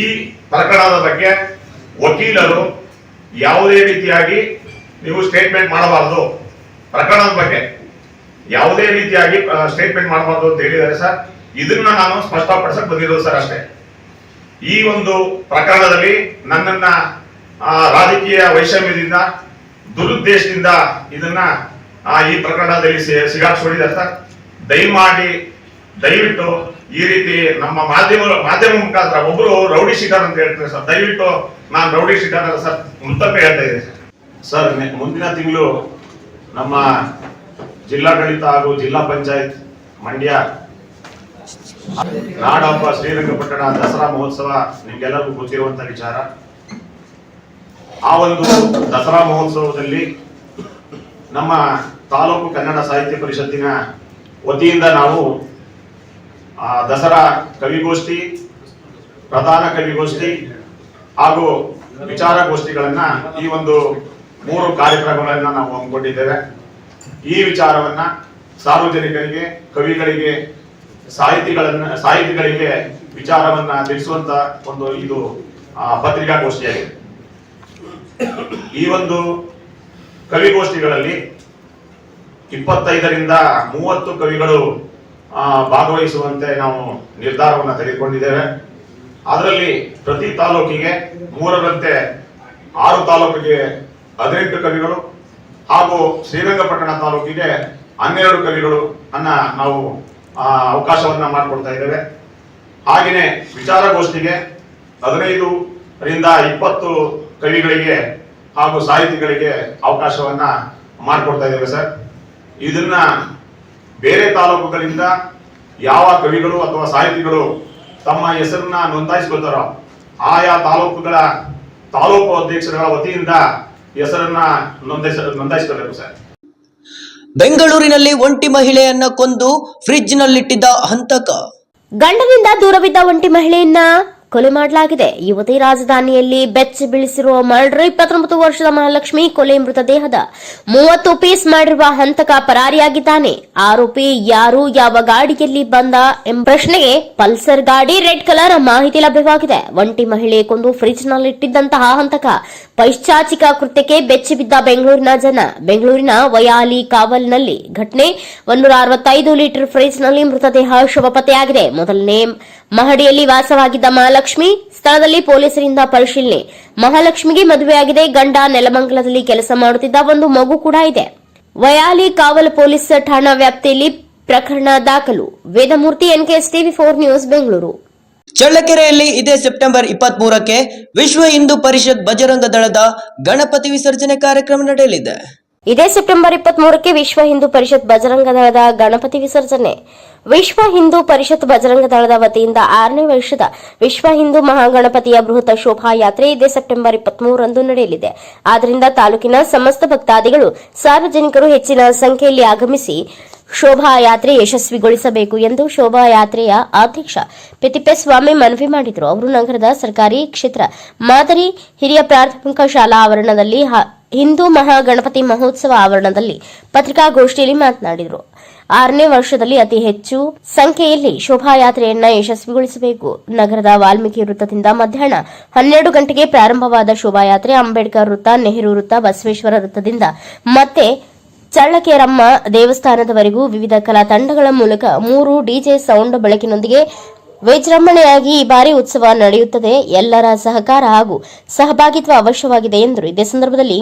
ಈ ಪ್ರಕರಣದ ಬಗ್ಗೆ ವಕೀಲರು ಯಾವುದೇ ರೀತಿಯಾಗಿ ನೀವು ಸ್ಟೇಟ್ಮೆಂಟ್ ಮಾಡಬಾರದು, ಪ್ರಕರಣದ ಬಗ್ಗೆ ಯಾವುದೇ ರೀತಿಯಾಗಿ ಸ್ಟೇಟ್ಮೆಂಟ್ ಮಾಡಬಾರದು ಅಂತ ಹೇಳಿದ್ದಾರೆ ಸರ್. ಇದನ್ನ ನಾನು ಸ್ಪಷ್ಟಪಡಿಸಕ್ಕೆ ಬಂದಿರೋದು ಸರ್ ಅಷ್ಟೇ. ಈ ಒಂದು ಪ್ರಕರಣದಲ್ಲಿ ನನ್ನನ್ನ ರಾಜಕೀಯ ವೈಷಮ್ಯದಿಂದ ದುರುದ್ದೇಶದಿಂದ ಇದನ್ನ ಈ ಪ್ರಕರಣದಲ್ಲಿ ಸಿಗಾಕ್ಸ್ಕೊಂಡಿದ್ದಾರೆ ಸರ್. ದಯವಿಟ್ಟು ಈ ರೀತಿ ನಮ್ಮ ಮಾಧ್ಯಮ ಮುಖಾಂತರ ಒಬ್ರು ರೌಡಿ ಶೀಟರ್ ಅಂತ ಹೇಳ್ತಾರೆ ಸರ್. ದಯವಿಟ್ಟು ನಾನು ರೌಡಿ ಶೀಟರ್ ಅಲ್ಲ ಸರ್, ಮುತ್ತಪ್ಪೆ ಹೇಳ್ತಾ ಇದ್ದೀನಿ ಸರ್. ಮುಂದಿನ ತಿಂಗಳು ನಮ್ಮ ಜಿಲ್ಲಾಡಳಿತ ಹಾಗೂ ಜಿಲ್ಲಾ ಪಂಚಾಯತ್ ಮಂಡ್ಯ ನಾಡಹಬ್ಬ ಶ್ರೀರಂಗಪಟ್ಟಣ ದಸರಾ ಮಹೋತ್ಸವ ನಿಮ್ಗೆಲ್ಲರಿಗೂ ಗೊತ್ತಿರುವಂತ ವಿಚಾರ. ಆ ಒಂದು ದಸರಾ ಮಹೋತ್ಸವದಲ್ಲಿ ನಮ್ಮ ತಾಲೂಕು ಕನ್ನಡ ಸಾಹಿತ್ಯ ಪರಿಷತ್ತಿನ ವತಿಯಿಂದ ನಾವು ದಸರಾ ಕವಿಗೋಷ್ಠಿ, ಪ್ರಧಾನ ಕವಿಗೋಷ್ಠಿ ಹಾಗೂ ವಿಚಾರಗೋಷ್ಠಿಗಳನ್ನ ಈ ಒಂದು 3 ಕಾರ್ಯಕ್ರಮಗಳನ್ನ ನಾವು ಹಮ್ಮಿಕೊಂಡಿದ್ದೇವೆ. ಈ ವಿಚಾರವನ್ನ ಸಾರ್ವಜನಿಕರಿಗೆ, ಕವಿಗಳಿಗೆ, ಸಾಹಿತಿಗಳಿಗೆ ವಿಚಾರವನ್ನ ತಿಳಿಸುವಂತ ಒಂದು ಇದು ಪತ್ರಿಕಾಗೋಷ್ಠಿಯಾಗಿದೆ. ಈ ಒಂದು ಕವಿಗೋಷ್ಠಿಗಳಲ್ಲಿ 25ರಿಂದ 30 ಕವಿಗಳು ಭಾಗವಹಿಸುವಂತೆ ನಾವು ನಿರ್ಧಾರವನ್ನು ತೆಗೆದುಕೊಂಡಿದ್ದೇವೆ. ಅದರಲ್ಲಿ ಪ್ರತಿ ತಾಲೂಕಿಗೆ 3ರಂತೆ 6 ತಾಲೂಕಿಗೆ 18 ಕವಿಗಳು ಹಾಗೂ ಶ್ರೀರಂಗಪಟ್ಟಣ ತಾಲೂಕಿಗೆ 12 ಕವಿಗಳು ನಾವು ಅವಕಾಶವನ್ನ ಮಾಡಿಕೊಡ್ತಾ ಇದ್ದೇವೆ. ಹಾಗೆಯೇ ವಿಚಾರಗೋಷ್ಠಿಗೆ 15ರಿಂದ 20 ಕವಿಗಳಿಗೆ ಹಾಗೂ ಸಾಹಿತಿಗಳಿಗೆ ಅವಕಾಶವನ್ನ ಮಾಡಿಕೊಡ್ತಾ ಇದ್ದೇವೆ ಸರ್. ಇದನ್ನ ಬೇರೆ ತಾಲೂಕುಗಳಿಂದ ಯಾವ ಕವಿಗಳು ಅಥವಾ ಸಾಹಿತಿಗಳು ತಮ್ಮ ಹೆಸರನ್ನ ನೋಂದಾಯಿಸ್ಕೊಳ್ತಾರೋ ಆಯಾ ತಾಲೂಕುಗಳ ತಾಲೂಕು ಅಧ್ಯಕ್ಷರ ವತಿಯಿಂದ ಹೆಸರನ್ನ ನೋಂದಾಯಿಸ್ಕೋಬೇಕು ಸರ್. ಬೆಂಗಳೂರಿನಲ್ಲಿ ಒಂಟಿ ಮಹಿಳೆಯನ್ನ ಕೊಂದು ಫ್ರಿಡ್ಜ್ನಲ್ಲಿಟ್ಟಿದ್ದ ಹಂತಕ. ಗಂಡನಿಂದ ದೂರವಿದ್ದ ಒಂಟಿ ಮಹಿಳೆಯನ್ನ ಕೊಲೆ ಮಾಡಲಾಗಿದೆ. ಯುವತಿ ರಾಜಧಾನಿಯಲ್ಲಿ ಬೆಚ್ಚಿ ಬೀಳಿಸಿರುವ ಮರ್ಡರ್. 29 ವರ್ಷದ ಮಹಾಲಕ್ಷ್ಮಿ ಕೊಲೆ ಮೃತದೇಹದ 30 ಪೀಸ್ ಮಾಡಿರುವ ಹಂತಕ ಪರಾರಿಯಾಗಿದ್ದಾನೆ. ಆರೋಪಿ ಯಾರು, ಯಾವ ಗಾಡಿಯಲ್ಲಿ ಬಂದ ಎಂಬ ಪ್ರಶ್ನೆಗೆ ಪಲ್ಸರ್ ಗಾಡಿ, ರೆಡ್ ಕಲರ್ ಮಾಹಿತಿ ಲಭ್ಯವಾಗಿದೆ. ಒಂಟಿ ಮಹಿಳೆ ಕೊಂದು ಫ್ರಿಡ್ಜ್ನಲ್ಲಿಟ್ಟಿದ್ದಂತಹ ಹಂತಕ ಪೈಶಾಚಿಕ ಕೃತ್ಯಕ್ಕೆ ಬೆಚ್ಚಿ ಬಿದ್ದ ಬೆಂಗಳೂರಿನ ಜನ. ಬೆಂಗಳೂರಿನ ವಯಾಲಿ ಕಾವಲ್ನಲ್ಲಿ ಘಟನೆ. 165 ಲೀಟರ್ ಫ್ರಿಡ್ಜ್ನಲ್ಲಿ ಮೃತದೇಹ ಶವ ಪತ್ತೆಯಾಗಿದೆ. ಮೊದಲನೇ ಮಹಡಿಯಲ್ಲಿ ವಾಸವಾಗಿದ್ದ ಮಹಾಲಕ್ಷ್ಮಿ ಸ್ಥಳದಲ್ಲಿ ಪೊಲೀಸರಿಂದ ಪರಿಶೀಲನೆ. ಮಹಾಲಕ್ಷ್ಮಿಗೆ ಮದುವೆಯಾಗಿದೆ. ಗಂಡ ನೆಲಮಂಗಲದಲ್ಲಿ ಕೆಲಸ ಮಾಡುತ್ತಿದ್ದ. ಒಂದು ಮಗು ಕೂಡ ಇದೆ. ವಯಾಲಿ ಕಾವಲ್ ಪೊಲೀಸ್ ಠಾಣಾ ವ್ಯಾಪ್ತಿಯಲ್ಲಿ ಪ್ರಕರಣ ದಾಖಲು. Vedamurthy, NKS TV4 news, Bengaluru. ಚಳ್ಳಕೆರೆಯಲ್ಲಿ ಇದೇ ಸೆಪ್ಟೆಂಬರ್ 23ಕ್ಕೆ ವಿಶ್ವ ಹಿಂದೂ ಪರಿಷತ್ ಬಜರಂಗ ದಳದ ಗಣಪತಿ ವಿಸರ್ಜನೆ ಕಾರ್ಯಕ್ರಮ ನಡೆಯಲಿದೆ. ಇದೇ ಸೆಪ್ಟೆಂಬರ್ 23ಕ್ಕೆ ವಿಶ್ವ ಹಿಂದೂ ಪರಿಷತ್ ಬಜರಂಗ ದಳದ ಗಣಪತಿ ವಿಸರ್ಜನೆ. ವಿಶ್ವ ಹಿಂದೂ ಪರಿಷತ್ ಬಜರಂಗ ದಳದ ವತಿಯಿಂದ 6ನೇ ವರ್ಷದ ವಿಶ್ವ ಹಿಂದೂ ಮಹಾಗಣಪತಿಯ ಬೃಹತ್ ಶೋಭಾಯಾತ್ರೆ ಇದೇ ಸೆಪ್ಟೆಂಬರ್ 23ರಂದು ನಡೆಯಲಿದೆ. ಆದ್ದರಿಂದ ತಾಲೂಕಿನ ಸಮಸ್ತ ಭಕ್ತಾದಿಗಳು, ಸಾರ್ವಜನಿಕರು ಹೆಚ್ಚಿನ ಸಂಖ್ಯೆಯಲ್ಲಿ ಆಗಮಿಸಿ ಶೋಭಾಯಾತ್ರೆ ಯಶಸ್ವಿಗೊಳಿಸಬೇಕು ಎಂದು ಶೋಭಾಯಾತ್ರೆಯ ಅಧ್ಯಕ್ಷ ಪೆತಿಪ್ಪೇಸ್ವಾಮಿ ಮನವಿ ಮಾಡಿದರು. ಅವರು ನಗರದ ಸರ್ಕಾರಿ ಕ್ಷೇತ್ರ ಮಾದರಿ ಹಿರಿಯ ಪ್ರಾಥಮಿಕ ಶಾಲಾ ಆವರಣದಲ್ಲಿ ಹಿಂದೂ ಮಹಾಗಣಪತಿ ಮಹೋತ್ಸವ ಆವರಣದಲ್ಲಿ ಪತ್ರಿಕಾಗೋಷ್ಠಿಯಲ್ಲಿ ಮಾತನಾಡಿದರು. 6ನೇ ವರ್ಷದಲ್ಲಿ ಅತಿ ಹೆಚ್ಚು ಸಂಖ್ಯೆಯಲ್ಲಿ ಶೋಭಾಯಾತ್ರೆಯನ್ನ ಯಶಸ್ವಿಗೊಳಿಸಬೇಕು. ನಗರದ ವಾಲ್ಮೀಕಿ ವೃತ್ತದಿಂದ ಮಧ್ಯಾಹ್ನ 12 ಗಂಟೆಗೆ ಪ್ರಾರಂಭವಾದ ಶೋಭಾಯಾತ್ರೆ ಅಂಬೇಡ್ಕರ್ ವೃತ್ತ, ನೆಹರು ವೃತ್ತ, ಬಸವೇಶ್ವರ ವೃತ್ತದಿಂದ ಮತ್ತೆ ಚಳ್ಳಕೆರಮ್ಮ ದೇವಸ್ಥಾನದವರೆಗೂ ವಿವಿಧ ಕಲಾ ತಂಡಗಳ ಮೂಲಕ 3 ಡಿಜೆ ಸೌಂಡ್ ಬೆಳಕಿನೊಂದಿಗೆ ವಿಜೃಂಭಣೆಯಾಗಿ ಈ ಬಾರಿ ಉತ್ಸವ ನಡೆಯುತ್ತದೆ. ಎಲ್ಲರ ಸಹಕಾರ ಹಾಗೂ ಸಹಭಾಗಿತ್ವ ಅವಶ್ಯವಾಗಿದೆ ಎಂದರು. ಇದೇ ಸಂದರ್ಭದಲ್ಲಿ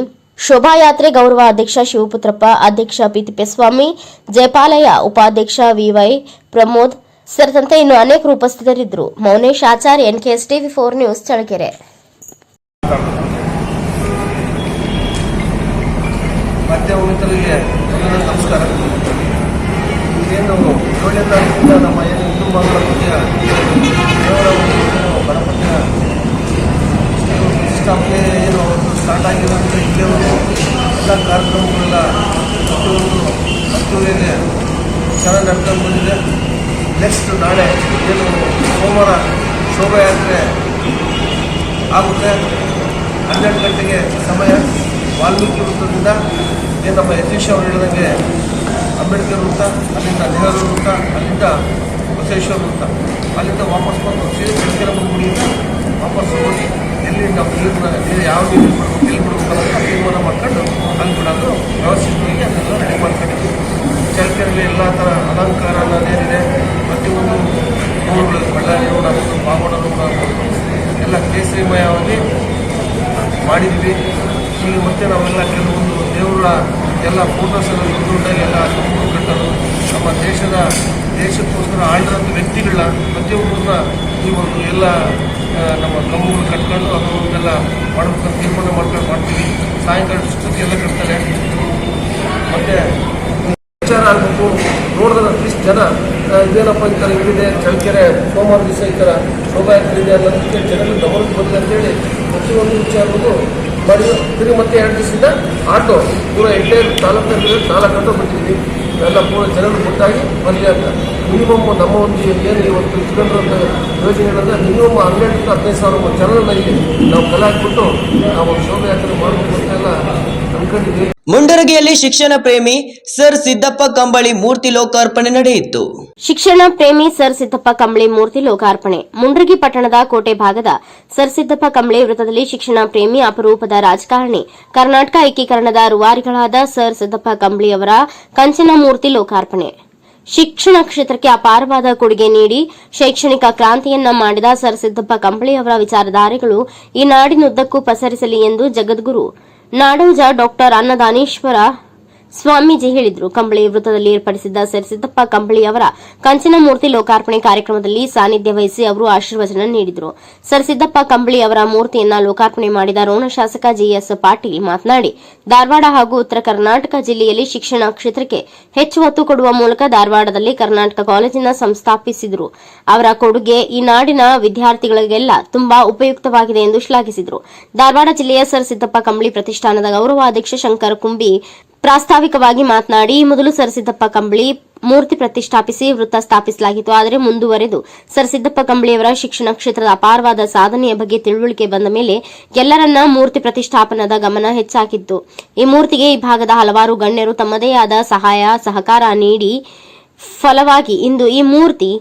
ಶೋಭಾಯಾತ್ರೆ ಗೌರವ ಅಧ್ಯಕ್ಷ ಶಿವಪುತ್ರಪ್ಪ, ಅಧ್ಯಕ್ಷ ಪಿತಿಪ್ಪಸ್ವಾಮಿ, ಜಯಪಾಲಯ್ಯ, ಉಪಾಧ್ಯಕ್ಷ ವಿವೈ ಪ್ರಮೋದ್ ಸೇರಿದಂತೆ ಇನ್ನು ಅನೇಕರು ಉಪಸ್ಥಿತರಿದ್ದರು. ಮೌನೇಶ್ ಆಚಾರ್ಯ, NKS TV4 ನ್ಯೂಸ್, ಚಳ್ಳಕೆರೆ. ಮಾಧ್ಯಮಿಕರಿಗೆ ನಮಸ್ಕಾರ. ಏನು 7ನೇ ತಾರೀಕಿಂದ ನಮ್ಮ ಏನು ಹಿಂದೂ ಮಹಾಗಣಪತಿಯ ದೇವರ ಗಣಪತಿಯ ಪ್ರತಿಷ್ಠಾಪನೆ ಏನು ಸ್ಟಾರ್ಟ್ ಆಗಿರೋದ್ರಿಂದ ಇಲ್ಲಿವರೆಗೂ ಎಲ್ಲ ಕಾರ್ಯಕ್ರಮಗಳೆಲ್ಲ ಹತ್ತುವರೆಗೆ ಚೆನ್ನಾಗಿ ನಡ್ಕೊಂಡು ಬಂದಿದೆ. ನೆಕ್ಸ್ಟ್ ನಾಳೆ ಏನು ಸೋಮವಾರ ಶೋಭಾಯಾತ್ರೆ ಆಗುತ್ತೆ. 12 ಗಂಟೆಗೆ ಸಮಯ. ವಾಲ್ಮೀಕಿ ವೃತ್ತದಿಂದ ಏನು ನಮ್ಮ ಯತೀಶ್ ಅವರು ಹೇಳಿದಂಗೆ ಅಂಬೇಡ್ಕರ್ ವೃತ್ತ, ಅಲ್ಲಿಂದ ನೆಹರು ವೃತ್ತ, ಅಲ್ಲಿಂದ ಬಸವೇಶ್ವರ ವೃತ್ತ, ಅಲ್ಲಿಂದ ವಾಪಸ್ ಬಂದು ಚಳ್ಳಕೆರೆ ಗುಡಿಯಿಂದ ವಾಪಸ್ ಹೋಗಿ ಎಲ್ಲಿ ನಾವು ನೀರು ಯಾವ ನೀರು ಬಿಡಬೇಕು, ಎಲ್ಲಿ ಬಿಡಬೇಕು ಅಂತ ತೀರ್ಮಾನ ಮಾಡ್ಕೊಂಡು ಅಲ್ಲಿ ಬಿಡೋದು ವ್ಯವಸ್ಥಿತವಾಗಿ ಅದನ್ನೆಲ್ಲ ರೆಡಿ ಮಾಡ್ಕೊಂಡಿದ್ದೀವಿ. ಚಳ್ಳಕೆರೆಯಲ್ಲಿ ಎಲ್ಲ ಥರ ಅಲಂಕಾರ ಏನಿದೆ ಪ್ರತಿಯೊಂದು ರೋಡ್ಗಳು, ಬಳ್ಳಾರಿ ರೋಡ್ ಆಗ್ಬೋದು, ಬಾಗೋಡ ರೋಡ್ ಆಗ್ಬೋದು, ಎಲ್ಲ ಕೇಸರಿಮಯವಾಗಿ ಮಾಡಿದ್ವಿ. ಈಗ ಮತ್ತೆ ನಾವೆಲ್ಲ ಕೆಲವೊಂದು ದೇವರ ಎಲ್ಲ ಫೋಟೋಸ್ ಎಲ್ಲ ದೊಡ್ಡದಾಗಿ ಎಲ್ಲ ಕಂಬಗಳು ಕಟ್ಟೋದು, ನಮ್ಮ ದೇಶಕ್ಕೋಸ್ಕರ ಆಳಿರೋಂಥ ವ್ಯಕ್ತಿಗಳನ್ನ ಪ್ರತಿಯೊಬ್ಬರನ್ನ ಈ ಒಂದು ಎಲ್ಲ ನಮ್ಮ ಕಂಬಗಳು ಕಟ್ಕೊಂಡು ಅದನ್ನೆಲ್ಲ ಮಾಡ್ಬೇಕಂತ ತೀರ್ಮಾನ ಮಾಡ್ತೀವಿ. ಸಾಯಂಕಾಲ ಸುತ್ತಕ್ಕೆ ಎಲ್ಲ ಕಟ್ತಾರೆ. ಮತ್ತು ವಿಚಾರ ಆಗಬೇಕು, ನೋಡಿದ್ರೆ ಅಟ್ಲೀಸ್ಟ್ ಜನ ಇದೇನಪ್ಪ ಈ ಥರ ಇಲ್ಲಿದೆ ಚಳ್ಳಕೆರೆ ಸೋಮವಾರ ದಿವಸ ಈ ಥರ ಶೋಭಾಯಾತ್ರೆ ಇದೆ ಅನ್ನೋದಕ್ಕೆ ಜನಗಳು ಗಮನಕ್ಕೆ ಬಂದಿದೆ ಅಂತೇಳಿ ಪ್ರತಿಯೊಂದು ವಿಚಾರಗಳು ಮಾಡಿ ತಿರುಗಿ ಮತ್ತೆ 2 ದಿವಸದಿಂದ ಆಟೋ ಪೂರ ಎಂಟೈರ್ ತಾಲೂಕಿನಲ್ಲಿ 4 ಆಟೋ ಬಿಟ್ಟಿದ್ವಿ. ಎಲ್ಲ ಪೂರ ಜನರು ಒಟ್ಟಾಗಿ ಬರಲಿ ಅಂತ ಮಿನಿಮಮ್ ನಮ್ಮ ಒಂದು ಏನು ಇವತ್ತು ಇಟ್ಕೊಂಡಿರೋಂಥ ಯೋಜನೆಗಳಂದ್ರೆ ಮಿನಿಮಮ್ 12,000 to 15,000 ಜನರನ್ನ ಇಲ್ಲಿ ನಾವು ಕಲೆ ಹಾಕ್ಬಿಟ್ಟು ನಾವು ಒಂದು ಶೋಭಾಯಾತ್ರೆ ಮಾಡಬೇಕು ಅಂತೆಲ್ಲ ಅನ್ಕೊಂಡಿದ್ವಿ. ಮುಂಡರಗಿಯಲ್ಲಿ ಶಿಕ್ಷಣ ಪ್ರೇಮಿ ಸರ್ ಸಿದ್ದಪ್ಪ ಕಂಬಳಿ ಮೂರ್ತಿ ಲೋಕಾರ್ಪಣೆ ನಡೆಯಿತು. ಶಿಕ್ಷಣ ಪ್ರೇಮಿ ಸರ್ ಸಿದ್ದಪ್ಪ ಕಂಬಳಿ ಮೂರ್ತಿ ಲೋಕಾರ್ಪಣೆ. ಮುಂಡರಗಿ ಪಟ್ಟಣದ ಕೋಟೆ ಭಾಗದ ಸರ್ ಸಿದ್ದಪ್ಪ ಕಂಬಳಿ ವೃತ್ತದಲ್ಲಿ ಶಿಕ್ಷಣ ಪ್ರೇಮಿ ಅಪರೂಪದ ರಾಜಕಾರಣಿ, ಕರ್ನಾಟಕ ಏಕೀಕರಣದ ರೂವಾರಿಗಳಾದ ಸರ್ ಸಿದ್ದಪ್ಪ ಕಂಬಳಿ ಅವರ ಕಂಚಿನ ಮೂರ್ತಿ ಲೋಕಾರ್ಪಣೆ. ಶಿಕ್ಷಣ ಕ್ಷೇತ್ರಕ್ಕೆ ಅಪಾರವಾದ ಕೊಡುಗೆ ನೀಡಿ ಶೈಕ್ಷಣಿಕ ಕ್ರಾಂತಿಯನ್ನ ಮಾಡಿದ ಸರ್ ಸಿದ್ದಪ್ಪ ಕಂಬಳಿ ಅವರ ವಿಚಾರಧಾರೆಗಳು ಈ ನಾಡಿನುದ್ದಕ್ಕೂ ಪಸರಿಸಲಿ ಎಂದು ಜಗದ್ಗುರು ನಾಡೋಜ ಡಾಕ್ಟರ್ ಅನ್ನದಾನೇಶ್ವರ ಸ್ವಾಮೀಜಿ ಹೇಳಿದರು. ಕಂಬಳಿ ವೃತ್ತದಲ್ಲಿ ಏರ್ಪಡಿಸಿದ್ದ ಸರ್ ಸಿದ್ದಪ್ಪ ಕಂಬಳಿ ಅವರ ಕಂಚಿನ ಮೂರ್ತಿ ಲೋಕಾರ್ಪಣೆ ಕಾರ್ಯಕ್ರಮದಲ್ಲಿ ಸಾನ್ನಿಧ್ಯ ವಹಿಸಿ ಅವರು ಆಶೀರ್ವಚನ ನೀಡಿದರು. ಸರ್ ಸಿದ್ದಪ್ಪ ಕಂಬಳಿ ಅವರ ಮೂರ್ತಿಯನ್ನ ಲೋಕಾರ್ಪಣೆ ಮಾಡಿದ ರೋಣ ಶಾಸಕ ಜಿಎಸ್ ಪಾಟೀಲ್ ಮಾತನಾಡಿ, ಧಾರವಾಡ ಹಾಗೂ ಉತ್ತರ ಕರ್ನಾಟಕ ಜಿಲ್ಲೆಯಲ್ಲಿ ಶಿಕ್ಷಣ ಕ್ಷೇತ್ರಕ್ಕೆ ಹೆಚ್ಚು ಒತ್ತು ಕೊಡುವ ಮೂಲಕ ಧಾರವಾಡದಲ್ಲಿ ಕರ್ನಾಟಕ ಕಾಲೇಜಿನ ಸಂಸ್ಥಾಪಿಸಿದರು. ಅವರ ಕೊಡುಗೆ ಈ ನಾಡಿನ ವಿದ್ಯಾರ್ಥಿಗಳಿಗೆಲ್ಲ ತುಂಬಾ ಉಪಯುಕ್ತವಾಗಿದೆ ಎಂದು ಶ್ಲಾಘಿಸಿದರು. ಧಾರವಾಡ ಜಿಲ್ಲೆಯ ಸರ್ ಸಿದ್ದಪ್ಪ ಕಂಬಳಿ ಪ್ರತಿಷ್ಠಾನದ ಗೌರವಾಧ್ಯಕ್ಷ ಶಂಕರ ಕುಂಬಿ ಪ್ರಾಸ್ತಾವಿಕವಾಗಿ ಮಾತನಾಡಿ, ಮೊದಲು ಸರ್ ಸಿದ್ದಪ್ಪ ಕಂಬಳಿ ಮೂರ್ತಿ ಪ್ರತಿಷ್ಠಾಪಿಸಿ ವೃತ್ತ ಸ್ಥಾಪಿಸಲಾಗಿತ್ತು. ಆದರೆ ಮುಂದುವರೆದು ಸರ್ ಸಿದ್ದಪ್ಪ ಕಂಬಳಿಯವರ ಶಿಕ್ಷಣ ಕ್ಷೇತ್ರದ ಅಪಾರವಾದ ಸಾಧನೆಯ ಬಗ್ಗೆ ತಿಳುವಳಿಕೆ ಬಂದ ಮೇಲೆ ಎಲ್ಲರನ್ನ ಮೂರ್ತಿ ಪ್ರತಿಷ್ಠಾಪನದ ಗಮನ ಹೆಚ್ಚಾಗಿತ್ತು. ಈ ಮೂರ್ತಿಗೆ ಈ ಭಾಗದ ಹಲವಾರು ಗಣ್ಯರು ತಮ್ಮದೇ ಆದ ಸಹಾಯ ಸಹಕಾರ ನೀಡಿ ಫಲವಾಗಿ ಇಂದು ಈ ಮೂರ್ತಿ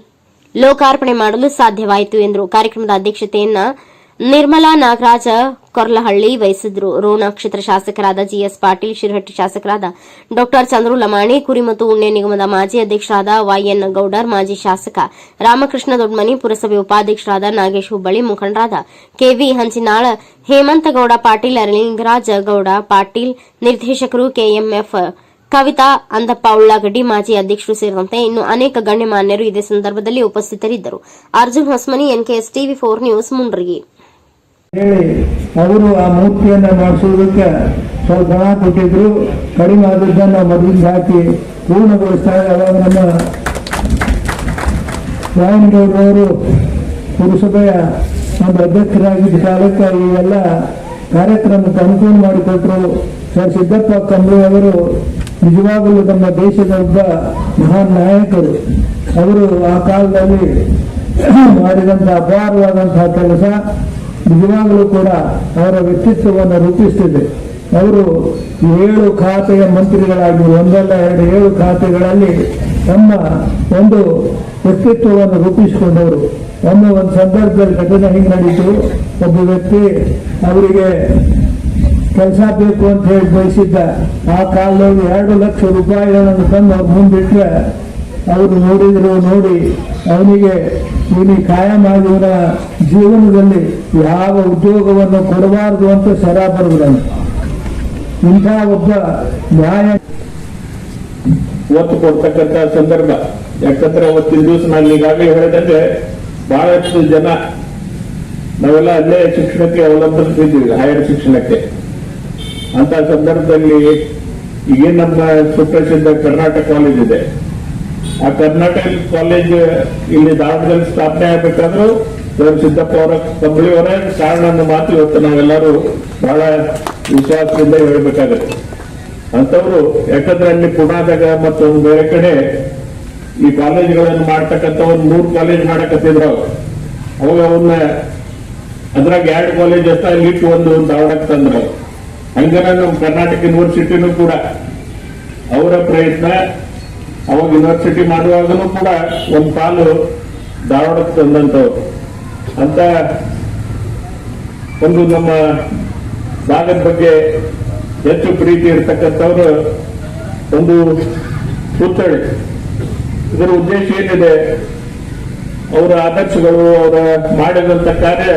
ಲೋಕಾರ್ಪಣೆ ಮಾಡಲು ಸಾಧ್ಯವಾಯಿತು ಎಂದರು. ಕಾರ್ಯಕ್ರಮದ ಅಧ್ಯಕ್ಷತೆಯನ್ನ ನಿರ್ಮಲಾ ನಾಗರಾಜ ಕೊರ್ಲಹಳ್ಳಿ ವಹಿಸಿದ್ರು. ರೋಣ ಕ್ಷೇತ್ರ ಶಾಸಕರಾದ ಜಿಎಸ್ ಪಾಟೀಲ್, ಶಿರಹಟ್ಟಿ ಶಾಸಕರಾದ ಡಾಕ್ಟರ್ ಚಂದ್ರು ಲಮಾಣಿ, ಕುರಿ ಮತ್ತು ಉಣ್ಣೆ ನಿಗಮದ ಮಾಜಿ ಅಧ್ಯಕ್ಷರಾದ ವೈಎನ್ ಗೌಡರ್, ಮಾಜಿ ಶಾಸಕ ರಾಮಕೃಷ್ಣ ದೊಡ್ಮನಿ, ಪುರಸಭೆ ಉಪಾಧ್ಯಕ್ಷರಾದ ನಾಗೇಶ್ ಹುಬ್ಬಳ್ಳಿ, ಮುಖಂಡರಾದ ಕೆವಿ ಹಂಚಿನಾಳ, ಹೇಮಂತಗೌಡ ಪಾಟೀಲ್, ಲಿಂಗರಾಜ ಗೌಡ ಪಾಟೀಲ್, ನಿರ್ದೇಶಕರು ಕೆಎಂಎಫ್ ಕವಿತಾ ಅಂದಪ್ಪ ಉಳ್ಳಾಗಡ್ಡಿ, ಮಾಜಿ ಅಧ್ಯಕ್ಷರು ಸೇರಿದಂತೆ ಇನ್ನು ಅನೇಕ ಗಣ್ಯಮಾನ್ಯರು ಇದೇ ಸಂದರ್ಭದಲ್ಲಿ ಉಪಸ್ಥಿತರಿದ್ದರು. Arjun Hosmani, NKS TV4 news, Mundargi. ಹೇಳಿ ಅವರು ಆ ಮೂರ್ತಿಯನ್ನ ಮಾಡಿಸೋದಕ್ಕೆ ಸ್ವಲ್ಪ ಹಣ ಕೊಟ್ಟಿದ್ರು. ಕಡಿಮೆ ಆದದ್ದನ್ನ ಮೊದಲಿಗೆ ಹಾಕಿ ಪೂರ್ಣಗೊಳಿಸ್ತಾ ಅವಾಗ ನಮ್ಮ ರಾಯನಗೌಡರವರು ಪುರಸಭೆಯ ಒಂದು ಅಧ್ಯಕ್ಷರಾಗಿದ್ದ ಕಾಲಕ್ಕೆ ಈ ಎಲ್ಲ ಕಾರ್ಯಕ್ರಮಕ್ಕೆ ಅನುಕೂಲ ಮಾಡಿಕೊಟ್ರು. ಸರ್ ಸಿದ್ದಪ್ಪ ಕಂಬಳಿ ಅವರು ನಿಜವಾಗಲೂ ನಮ್ಮ ದೇಶದ ಒಬ್ಬ ಮಹಾನ್ ನಾಯಕರು. ಅವರು ಆ ಕಾಲದಲ್ಲಿ ಮಾಡಿದಂಥ ಅಪಾರವಾದಂತಹ ಕೆಲಸ ನಿಜವಾಗಲೂ ಕೂಡ ಅವರ ವ್ಯಕ್ತಿತ್ವವನ್ನು ರೂಪಿಸುತ್ತಿದೆ. ಅವರು 7 ಖಾತೆಯ ಮಂತ್ರಿಗಳಾಗಿ ಒಂದಲ್ಲ 7 ಖಾತೆಗಳಲ್ಲಿ ತಮ್ಮ ಒಂದು ವ್ಯಕ್ತಿತ್ವವನ್ನು ರೂಪಿಸಿಕೊಂಡವರು. ಒಂದು ಸಂದರ್ಭದಲ್ಲಿ ಘಟನೆ ಹಿಂಗೆ ನಡೀತು. ಒಬ್ಬ ವ್ಯಕ್ತಿ ಅವರಿಗೆ ಕೆಲಸ ಬೇಕು ಅಂತ ಹೇಳಿ ಬಯಸಿದ್ದ. ಆ ಕಾಲದಲ್ಲಿ 2 ಲಕ್ಷ ರೂಪಾಯಿಗಳನ್ನು ತಂದು ಅವ್ರು ಮುಂದಿಟ್ಟರೆ ಅವರು ನೋಡಿ ಅವನಿಗೆ ಇಲ್ಲಿ ಕಾಯಂ ಆಗಿ ಇವರ ಜೀವನದಲ್ಲಿ ಯಾವ ಉದ್ಯೋಗವನ್ನು ಕೊಡಬಾರದು ಅಂತ ಶರ ಬರುವುದನ್ನು ಇಂಥ ಒಬ್ಬ ನ್ಯಾಯ ಒತ್ತು ಕೊಡ್ತಕ್ಕಂಥ ಸಂದರ್ಭ. ಯಾಕಂದ್ರೆ ಅವತ್ತಿನ ದಿವಸ ನಾನು ಈಗಾಗಲೇ ಹೇಳಿದಂಗೆ ಬಹಳಷ್ಟು ಜನ ನಾವೆಲ್ಲ ಅಲ್ಲೇ ಶಿಕ್ಷಣಕ್ಕೆ ಅವಲಂಬಿಸಿದ್ದೀವಿ, ಹೈಯರ್ ಶಿಕ್ಷಣಕ್ಕೆ. ಅಂತ ಸಂದರ್ಭದಲ್ಲಿ ಈಗ ನಮ್ಮ ಸುಪ್ರಸಿದ್ಧ ಕರ್ನಾಟಕ ಕಾಲೇಜ್ ಇದೆ. ಆ ಕರ್ನಾಟಕ ಕಾಲೇಜ್ ಇಲ್ಲಿ ಧಾರವಾಡದಲ್ಲಿ ಸ್ಥಾಪನೆ ಆಗ್ಬೇಕಾದ್ರೂ ಸಿದ್ದಪ್ಪ ಅವರ ಕಂಬಳಿಯವರ ಕಾರಣ ಅನ್ನೋ ಮಾತು ಇವತ್ತು ನಾವೆಲ್ಲರೂ ಬಹಳ ವಿಶ್ವಾಸದಿಂದ ಹೇಳ್ಬೇಕಾಗತ್ತೆ. ಅಂತವ್ರು ಯಾಕಂದ್ರೆ ಅಲ್ಲಿ ಪುಣಾದಾಗ ಮತ್ತು ಬೇರೆ ಕಡೆ ಈ ಕಾಲೇಜ್ಗಳನ್ನು ಮಾಡ್ತಕ್ಕಂಥ ಒಂದು 3 ಕಾಲೇಜ್ ಮಾಡಕತ್ತಿದ್ರು. ಅವಾಗ ಅವನ್ನ ಅದ್ರಾಗ 2 ಕಾಲೇಜ್ ಅಷ್ಟ ಇಟ್ಟು ಒಂದು ಧಾರವಾಡಕ್ಕೆ ತಂದ್ರು. ಹಂಗನ ನಮ್ಮ ಕರ್ನಾಟಕ ಯೂನಿವರ್ಸಿಟಿನೂ ಕೂಡ ಅವರ ಪ್ರಯತ್ನ, ಅವಾಗ ಯೂನಿವರ್ಸಿಟಿ ಮಾಡುವಾಗನೂ ಕೂಡ ಒಂದು ಪಾಲು ಧಾರವಾಡಕ್ಕೆ ತಂದಂಥವ್ರು. ಅಂತ ಒಂದು ನಮ್ಮ ಭಾಗದ ಬಗ್ಗೆ ಹೆಚ್ಚು ಪ್ರೀತಿ ಇರ್ತಕ್ಕಂಥವ್ರು ಒಂದು ಪುತ್ಥಳಿ. ಇದರ ಉದ್ದೇಶ ಏನಿದೆ, ಅವರ ಆದರ್ಶಗಳು, ಅವರ ಮಾಡಿದಂತ ಕಾರ್ಯ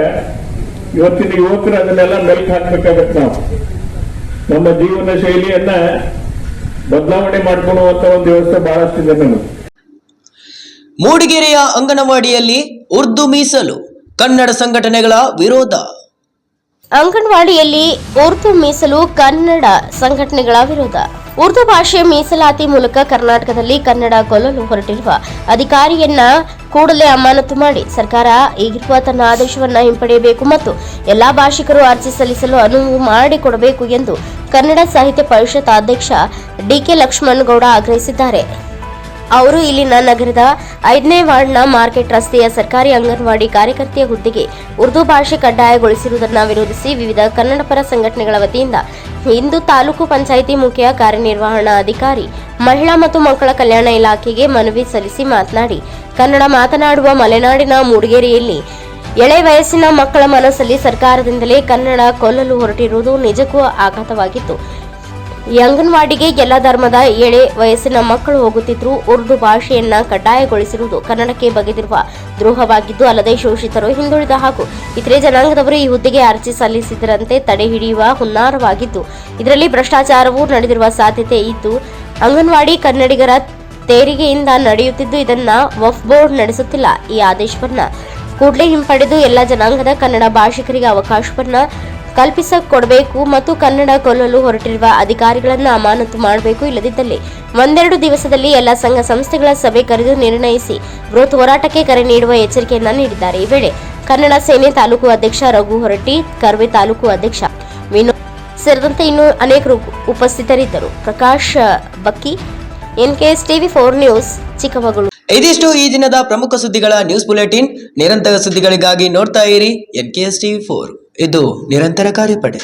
ಇವತ್ತಿನ ಯುವಕರು ಅದನ್ನೆಲ್ಲ ಮೆಲ್ಕು ಹಾಕ್ಬೇಕಾಗತ್ತೆ. ನಾವು ನಮ್ಮ ಜೀವನ ಶೈಲಿಯನ್ನ ಬದಲಾವಣೆ ಮಾಡ್ಕೊಳ್ಳುವಂತ ಒಂದು ವ್ಯವಸ್ಥೆ ಬಹಳಷ್ಟಿದೆ ನಮಗೆ. ಮೂಡಿಗೆರೆಯ ಅಂಗನವಾಡಿಯಲ್ಲಿ ಉರ್ದು ಮೀಸಲು, ಕನ್ನಡ ಸಂಘಟನೆಗಳ ವಿರೋಧ. ಅಂಗನವಾಡಿಯಲ್ಲಿ ಉರ್ದು ಮೀಸಲು, ಕನ್ನಡ ಸಂಘಟನೆಗಳ ವಿರೋಧ. ಉರ್ದು ಭಾಷೆ ಮೀಸಲಾತಿ ಮೂಲಕ ಕರ್ನಾಟಕದಲ್ಲಿ ಕನ್ನಡ ಕೊಲ್ಲಲು ಹೊರಟಿರುವ ಅಧಿಕಾರಿಯನ್ನ ಕೂಡಲೇ ಅಮಾನತು ಮಾಡಿ ಸರ್ಕಾರ ಈಗಿರುವ ತನ್ನ ಆದೇಶವನ್ನು ಹಿಂಪಡೆಯಬೇಕು ಮತ್ತು ಎಲ್ಲಾ ಭಾಷಿಕರು ಅರ್ಜಿ ಸಲ್ಲಿಸಲು ಅನುವು ಮಾಡಿಕೊಡಬೇಕು ಎಂದು ಕನ್ನಡ ಸಾಹಿತ್ಯ ಪರಿಷತ್ ಅಧ್ಯಕ್ಷ ಡಿಕೆ ಲಕ್ಷ್ಮಣ್ ಗೌಡ ಆಗ್ರಹಿಸಿದ್ದಾರೆ. ಅವರು ಇಲ್ಲಿನ ನಗರದ 5ನೇ ವಾರ್ಡ್ನ ಮಾರ್ಕೆಟ್ ರಸ್ತೆಯ ಸರ್ಕಾರಿ ಅಂಗನವಾಡಿ ಕಾರ್ಯಕರ್ತೆಯ ಹುದ್ದೆಗೆ ಉರ್ದು ಭಾಷೆ ಕಡ್ಡಾಯಗೊಳಿಸಿರುವುದನ್ನು ವಿರೋಧಿಸಿ ವಿವಿಧ ಕನ್ನಡಪರ ಸಂಘಟನೆಗಳ ವತಿಯಿಂದ ಇಂದು ತಾಲೂಕು ಪಂಚಾಯಿತಿ ಮುಖ್ಯ ಕಾರ್ಯನಿರ್ವಹಣಾ ಅಧಿಕಾರಿ, ಮಹಿಳಾ ಮತ್ತು ಮಕ್ಕಳ ಕಲ್ಯಾಣ ಇಲಾಖೆಗೆ ಮನವಿ ಸಲ್ಲಿಸಿ ಮಾತನಾಡಿ, ಕನ್ನಡ ಮಾತನಾಡುವ ಮಲೆನಾಡಿನ ಮೂಡಿಗೆರೆಯಲ್ಲಿ ಎಳೆ ವಯಸ್ಸಿನ ಮಕ್ಕಳ ಮನಸ್ಸಲ್ಲಿ ಸರ್ಕಾರದಿಂದಲೇ ಕನ್ನಡ ಕೊಲ್ಲಲು ಹೊರಟಿರುವುದು ನಿಜಕ್ಕೂ ಆಘಾತವಾಗಿತ್ತು. ಈ ಅಂಗನವಾಡಿಗೆ ಎಲ್ಲ ಧರ್ಮದ ಎಳೆ ವಯಸ್ಸಿನ ಮಕ್ಕಳು ಹೋಗುತ್ತಿದ್ದರೂ ಉರ್ದು ಭಾಷೆಯನ್ನ ಕಡ್ಡಾಯಗೊಳಿಸಿರುವುದು ಕನ್ನಡಕ್ಕೆ ಬಗೆದಿರುವ ದ್ರೋಹವಾಗಿದ್ದು, ಅಲ್ಲದೆ ಶೋಷಿತರು, ಹಿಂದುಳಿದ ಹಾಗೂ ಇತರೆ ಜನಾಂಗದವರು ಈ ಹುದ್ದೆಗೆ ಅರ್ಜಿ ಸಲ್ಲಿಸಿದರಂತೆ ತಡೆ ಹಿಡಿಯುವ ಹುನ್ನಾರವಾಗಿದ್ದು, ಇದರಲ್ಲಿ ಭ್ರಷ್ಟಾಚಾರವೂ ನಡೆದಿರುವ ಸಾಧ್ಯತೆ ಇದ್ದು, ಅಂಗನವಾಡಿ ಕನ್ನಡಿಗರ ತೆರಿಗೆಯಿಂದ ನಡೆಯುತ್ತಿದ್ದು, ಇದನ್ನ ವಕ್ಫ್ ಬೋರ್ಡ್ ನಡೆಸುತ್ತಿಲ್ಲ. ಈ ಆದೇಶವನ್ನ ಕೂಡಲೇ ಹಿಂಪಡೆದು ಎಲ್ಲ ಜನಾಂಗದ ಕನ್ನಡ ಭಾಷಿಕರಿಗೆ ಅವಕಾಶವನ್ನ ಕಲ್ಪಿಸಿಕೊಡಬೇಕು ಮತ್ತು ಕನ್ನಡ ಕೊಲ್ಲಲು ಹೊರಟಿರುವ ಅಧಿಕಾರಿಗಳನ್ನು ಅಮಾನತು ಮಾಡಬೇಕು. ಇಲ್ಲದಿದ್ದಲ್ಲಿ 1-2 ದಿವಸದಲ್ಲಿ ಎಲ್ಲ ಸಂಘ ಸಂಸ್ಥೆಗಳ ಸಭೆ ಕರೆದು ನಿರ್ಣಯಿಸಿ ಬೃಹತ್ ಹೋರಾಟಕ್ಕೆ ಕರೆ ನೀಡುವ ಎಚ್ಚರಿಕೆಯನ್ನ ನೀಡಿದ್ದಾರೆ. ಈ ವೇಳೆ ಕನ್ನಡ ಸೇನೆ ತಾಲೂಕು ಅಧ್ಯಕ್ಷ ರಘು ಹೊರಟ್ಟಿ, ಕರ್ವೆ ತಾಲೂಕು ಅಧ್ಯಕ್ಷ ವಿನೋದ್ ಸೇರಿದಂತೆ ಇನ್ನೂ ಅನೇಕರು ಉಪಸ್ಥಿತರಿದ್ದರು. ಪ್ರಕಾಶ್ ಬಕ್ಕಿ, NKS TV 4 ನ್ಯೂಸ್, ಚಿಕ್ಕಮಗಳೂರು. ಇದಿಷ್ಟು ಈ ದಿನದ ಪ್ರಮುಖ ಸುದ್ದಿಗಳ ನ್ಯೂಸ್ ಬುಲೆಟಿನ್. ನಿರಂತರ ಸುದ್ದಿಗಳಿಗಾಗಿ ನೋಡ್ತಾ ಇರಿ NKS TV 4. ಇದು ನಿರಂತರ ಕಾರ್ಯಪಡೆ.